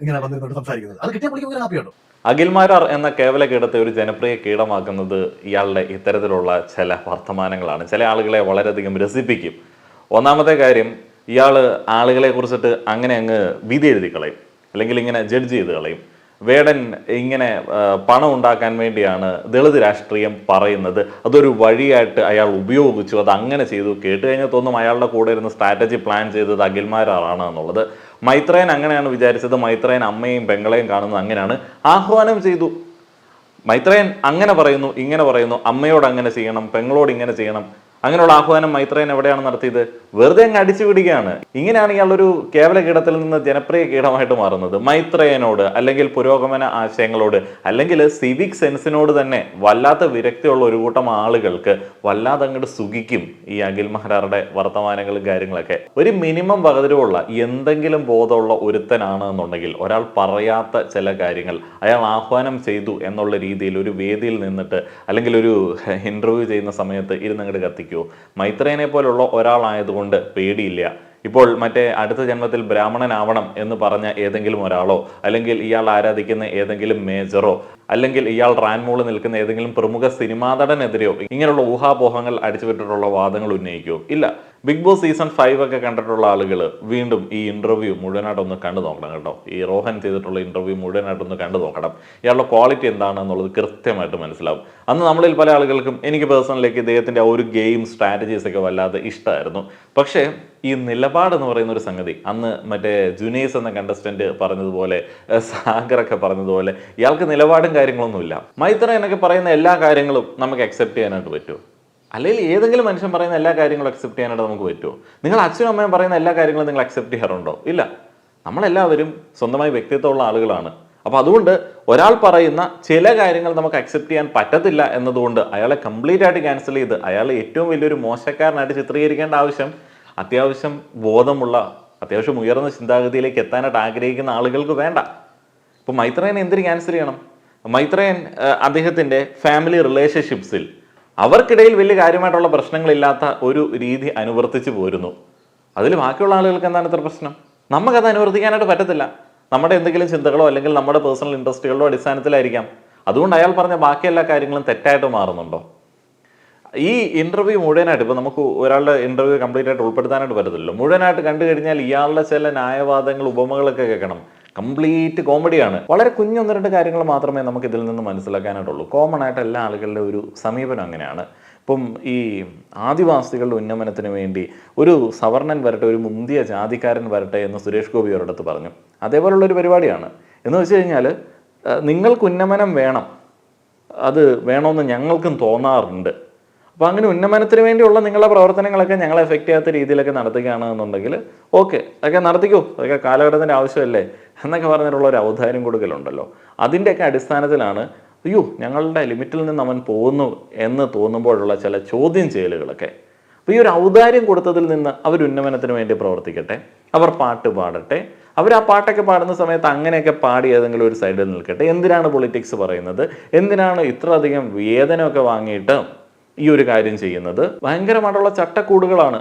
ഇങ്ങനെ വന്നിരുന്നോട്ട് സംസാരിക്കുന്നത്. അത് കിട്ടിയ പുള്ളിക്ക് ഭയങ്കര ഹാപ്പിയാണോ? അഖിൽമാരാർ എന്ന കേവല കീടത്തെ ഒരു ജനപ്രിയ കീടമാക്കുന്നത് ഇയാളുടെ ഇത്തരത്തിലുള്ള ചില വർത്തമാനങ്ങളാണ്. ചില ആളുകളെ വളരെയധികം രസിപ്പിക്കും. ഒന്നാമത്തെ കാര്യം, ഇയാൾ ആളുകളെ കുറിച്ചിട്ട് അങ്ങനെ അങ്ങ് വിധി എഴുതി കളയും, അല്ലെങ്കിൽ ഇങ്ങനെ ജഡ്ജ് ചെയ്ത് കളയും. വേടൻ ഇങ്ങനെ പണം ഉണ്ടാക്കാൻ വേണ്ടിയാണ് ദളിത് രാഷ്ട്രീയം പറയുന്നത്, അതൊരു വഴിയായിട്ട് അയാൾ ഉപയോഗിച്ചു, അത് അങ്ങനെ ചെയ്തു. കേട്ട് കഴിഞ്ഞാൽ തോന്നും അയാളുടെ കൂടെ ഇരുന്ന് സ്ട്രാറ്റജി പ്ലാൻ ചെയ്തത് അഖിൽമാരാറാണ് എന്നുള്ളത്. മൈത്രേൻ അങ്ങനെയാണ് വിചാരിച്ചത്. മൈത്രേൻ അമ്മയും പെങ്ങളെയും കാണുന്നത് അങ്ങനെയാണ്, ആഹ്വാനം ചെയ്തു. മൈത്രേൻ അങ്ങനെ പറയുന്നു, ഇങ്ങനെ പറയുന്നു, അമ്മയോട് അങ്ങനെ ചെയ്യണം, പെങ്ങളോട് ഇങ്ങനെ ചെയ്യണം. അങ്ങനെയുള്ള ആഹ്വാനം മൈത്രേയൻ എവിടെയാണ് നടത്തിയത്? വെറുതെ അങ്ങ് അടിച്ചു വിടുകയാണ്. ഇങ്ങനെയാണ് ഇയാളൊരു കേവല കീടത്തിൽ നിന്ന് ജനപ്രിയ കീടമായിട്ട് മാറുന്നത്. മൈത്രേയനോട് അല്ലെങ്കിൽ പുരോഗമന ആശയങ്ങളോട് അല്ലെങ്കിൽ സിവിക് സെൻസിനോട് തന്നെ വല്ലാത്ത വിരക്തിയുള്ള ഒരു കൂട്ടം ആളുകൾക്ക് വല്ലാതെ അങ്ങോട്ട് സുഖിക്കും ഈ അഖിൽ മഹരാറുടെ വർത്തമാനങ്ങളും കാര്യങ്ങളൊക്കെ. ഒരു മിനിമം വകതിരിവുള്ള എന്തെങ്കിലും ബോധമുള്ള ഒരുത്തനാണ് എന്നുണ്ടെങ്കിൽ ഒരാൾ പറയാത്ത ചില കാര്യങ്ങൾ അയാൾ ആഹ്വാനം ചെയ്തു എന്നുള്ള രീതിയിൽ ഒരു വേദിയിൽ നിന്നിട്ട് അല്ലെങ്കിൽ ഒരു ഇന്റർവ്യൂ ചെയ്യുന്ന സമയത്ത് ഇരുന്നങ്ങോട്ട് കത്തിക്കുമോ? മൈത്രേയനെ പോലുള്ള ഒരാളായതുകൊണ്ട് പേടിയില്ല. ഇപ്പോൾ മറ്റേ അടുത്ത ജന്മത്തിൽ ബ്രാഹ്മണനാവണം എന്ന് പറഞ്ഞ ഏതെങ്കിലും ഒരാളോ അല്ലെങ്കിൽ ഇയാൾ ആരാധിക്കുന്ന ഏതെങ്കിലും മേജറോ അല്ലെങ്കിൽ ഇയാൾ റാൻമൂള് നിൽക്കുന്ന ഏതെങ്കിലും പ്രമുഖ സിനിമാ നടനെതിരെയോ ഇങ്ങനെയുള്ള ഊഹാപോഹങ്ങൾ അടിച്ചുവിട്ടിട്ടുള്ള വാദങ്ങൾ ഉന്നയിക്കുമോ? ഇല്ല. ബിഗ് ബോസ് സീസൺ 5 ഒക്കെ കണ്ടിട്ടുള്ള ആളുകൾ വീണ്ടും ഈ ഇന്റർവ്യൂ മുഴുവനായിട്ടൊന്ന് കണ്ടു നോക്കണം കേട്ടോ. ഈ റോഹൻ ചെയ്തിട്ടുള്ള ഇന്റർവ്യൂ മുഴുവനായിട്ടൊന്ന് കണ്ടു നോക്കണം. ഇയാളുടെ ക്വാളിറ്റി എന്താണെന്നുള്ളത് കൃത്യമായിട്ട് മനസ്സിലാവും. അന്ന് നമ്മളിൽ പല ആളുകൾക്കും, എനിക്ക് പേഴ്സണലിലേക്ക് ഇദ്ദേഹത്തിൻ്റെ ആ ഒരു ഗെയിം സ്ട്രാറ്റജീസ് ഒക്കെ വല്ലാതെ ഇഷ്ടമായിരുന്നു. പക്ഷേ ഈ നിലപാട് എന്ന് പറയുന്ന ഒരു സംഗതി അന്ന് മറ്റേ ജുനൈസ് എന്ന കണ്ടസ്റ്റന്റ് പറഞ്ഞതുപോലെ, സാഗറൊക്കെ പറഞ്ഞതുപോലെ ഇയാൾക്ക് നിലപാടും കാര്യങ്ങളൊന്നുമില്ല. മൈത്രേയനൊക്കെ പറയുന്ന എല്ലാ കാര്യങ്ങളും നമുക്ക് അക്സെപ്റ്റ് ചെയ്യാനായിട്ട് പറ്റുമോ? അല്ലെങ്കിൽ ഏതെങ്കിലും മനുഷ്യൻ പറയുന്ന എല്ലാ കാര്യങ്ങളും അക്സെപ്റ്റ് ചെയ്യാനായിട്ട് നമുക്ക് പറ്റുമോ? നിങ്ങൾ അച്ഛനും അമ്മയും പറയുന്ന എല്ലാ കാര്യങ്ങളും നിങ്ങൾ അക്സെപ്റ്റ് ചെയ്യാറുണ്ടോ? ഇല്ല. നമ്മളെല്ലാവരും സ്വന്തമായി വ്യക്തിത്വമുള്ള ആളുകളാണ്. അപ്പോൾ അതുകൊണ്ട് ഒരാൾ പറയുന്ന ചില കാര്യങ്ങൾ നമുക്ക് അക്സെപ്റ്റ് ചെയ്യാൻ പറ്റത്തില്ല എന്നതുകൊണ്ട് അയാളെ കംപ്ലീറ്റ് ആയിട്ട് ക്യാൻസൽ ചെയ്ത് അയാളെ ഏറ്റവും വലിയൊരു മോശക്കാരനായിട്ട് ചിത്രീകരിക്കേണ്ട ആവശ്യം അത്യാവശ്യം ബോധമുള്ള, അത്യാവശ്യം ഉയർന്ന ചിന്താഗതിയിലേക്ക് എത്താനായിട്ട് ആഗ്രഹിക്കുന്ന ആളുകൾക്ക് വേണ്ട. ഇപ്പോൾ മൈത്രേയനെ എന്തിന് ക്യാൻസൽ ചെയ്യണം? മൈത്രേയൻ അദ്ദേഹത്തിൻ്റെ ഫാമിലി റിലേഷൻഷിപ്സിൽ അവർക്കിടയിൽ വലിയ കാര്യമായിട്ടുള്ള പ്രശ്നങ്ങളില്ലാത്ത ഒരു രീതി അനുവർത്തിച്ചു പോരുന്നു. അതിൽ ബാക്കിയുള്ള ആളുകൾക്ക് എന്താണ് ഇത്ര പ്രശ്നം? നമുക്കത് അനുവർത്തിക്കാനായിട്ട് പറ്റത്തില്ല. നമ്മുടെ എന്തെങ്കിലും ചിന്തകളോ അല്ലെങ്കിൽ നമ്മുടെ പേഴ്സണൽ ഇൻട്രസ്റ്റുകളോ അടിസ്ഥാനത്തിലായിരിക്കാം. അതുകൊണ്ട് അയാൾ പറഞ്ഞ ബാക്കി എല്ലാ കാര്യങ്ങളും തെറ്റായിട്ട് മാറുന്നുണ്ടോ? ഈ ഇന്റർവ്യൂ മുഴുവനായിട്ട് ഇപ്പോൾ നമുക്ക് ഒരാളുടെ ഇന്റർവ്യൂ കംപ്ലീറ്റ് ആയിട്ട് ഉൾപ്പെടുത്താനായിട്ട് പറ്റത്തില്ലല്ലോ. മുഴുവനായിട്ട് കണ്ടു കഴിഞ്ഞാൽ ഇയാളുടെ ചില ന്യായവാദങ്ങൾ, ഉപമകളൊക്കെ കേൾക്കണം. കംപ്ലീറ്റ് കോമഡിയാണ്. വളരെ കുഞ്ഞൊന്ന് രണ്ട് കാര്യങ്ങൾ മാത്രമേ നമുക്ക് ഇതിൽ നിന്ന് മനസ്സിലാക്കാനായിട്ടുള്ളൂ. കോമൺ ആയിട്ട് എല്ലാ ആളുകളുടെ ഒരു സമീപനം അങ്ങനെയാണ്. ഇപ്പം ഈ ആദിവാസികളുടെ ഉന്നമനത്തിന് വേണ്ടി ഒരു സവർണൻ വരട്ടെ, ഒരു മുന്തിയ ജാതിക്കാരൻ വരട്ടെ എന്ന് സുരേഷ് ഗോപി ഒരിടത്ത് പറഞ്ഞു. അതേപോലുള്ളൊരു പരിപാടിയാണ്. എന്ന് വെച്ച് കഴിഞ്ഞാൽ നിങ്ങൾക്ക് ഉന്നമനം വേണം, അത് വേണമെന്ന് ഞങ്ങൾക്കും തോന്നാറുണ്ട്. അപ്പോൾ അങ്ങനെ ഉന്നമനത്തിന് വേണ്ടിയുള്ള നിങ്ങളുടെ പ്രവർത്തനങ്ങളൊക്കെ ഞങ്ങളെ എഫക്റ്റ് ചെയ്യാത്ത രീതിയിലൊക്കെ നടത്തുകയാണെന്നുണ്ടെങ്കിൽ ഓക്കെ, അതൊക്കെ നടത്തിക്കോ, അതൊക്കെ കാലഘട്ടത്തിൻ്റെ ആവശ്യമല്ലേ എന്നൊക്കെ പറഞ്ഞിട്ടുള്ള ഒരു ഔദാര്യം കൊടുക്കലുണ്ടല്ലോ. അതിൻ്റെയൊക്കെ അടിസ്ഥാനത്തിലാണ് അയ്യോ ഞങ്ങളുടെ ലിമിറ്റിൽ നിന്ന് അവൻ പോകുന്നു എന്ന് തോന്നുമ്പോഴുള്ള ചില ചോദ്യം ചെയ്യലുകളൊക്കെ. അപ്പോൾ ഈ ഒരു ഔദാര്യം കൊടുത്തതിൽ നിന്ന് അവർ ഉന്നമനത്തിന് വേണ്ടി പ്രവർത്തിക്കട്ടെ, അവർ പാട്ട് പാടട്ടെ, അവർ ആ പാട്ടൊക്കെ പാടുന്ന സമയത്ത് അങ്ങനെയൊക്കെ പാടി ഏതെങ്കിലും ഒരു സൈഡിൽ നിൽക്കട്ടെ. എന്തിനാണ് പൊളിറ്റിക്സ് പറയുന്നത്? എന്തിനാണ് ഇത്രയധികം വേതനമൊക്കെ വാങ്ങിയിട്ട് ഈ ഒരു കാര്യം ചെയ്യുന്നത്? ഭയങ്കരമായിട്ടുള്ള ചട്ടക്കൂടുകളാണ്.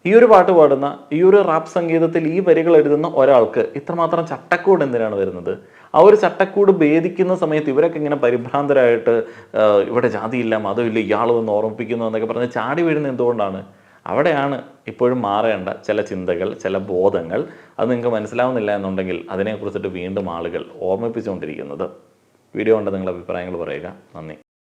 ഈ ഒരു പാട്ട് പാടുന്ന, ഈ ഒരു റാപ്പ് സംഗീതത്തിൽ ഈ വരികൾ എഴുതുന്ന ഒരാൾക്ക് ഇത്രമാത്രം ചട്ടക്കൂട് എന്തിനാണ് വരുന്നത്? ആ ഒരു ചട്ടക്കൂട് ഭേദിക്കുന്ന സമയത്ത് ഇവരൊക്കെ ഇങ്ങനെ പരിഭ്രാന്തരായിട്ട് ഇവിടെ ജാതിയില്ല, മതമില്ല, ഇയാൾ വന്ന് ഓർമ്മിപ്പിക്കുന്നു എന്നൊക്കെ പറഞ്ഞ് ചാടി വീഴുന്നത് എന്തുകൊണ്ടാണ്? അവിടെയാണ് ഇപ്പോഴും മാറേണ്ട ചില ചിന്തകൾ, ചില ബോധങ്ങൾ. അത് നിങ്ങൾക്ക് മനസ്സിലാവുന്നില്ല എന്നുണ്ടെങ്കിൽ അതിനെക്കുറിച്ചിട്ട് വീണ്ടും ആളുകൾ ഓർമ്മിപ്പിച്ചുകൊണ്ടിരിക്കുന്നത്. വീഡിയോ കൊണ്ട് നിങ്ങളുടെ അഭിപ്രായങ്ങൾ പറയുക. നന്ദി.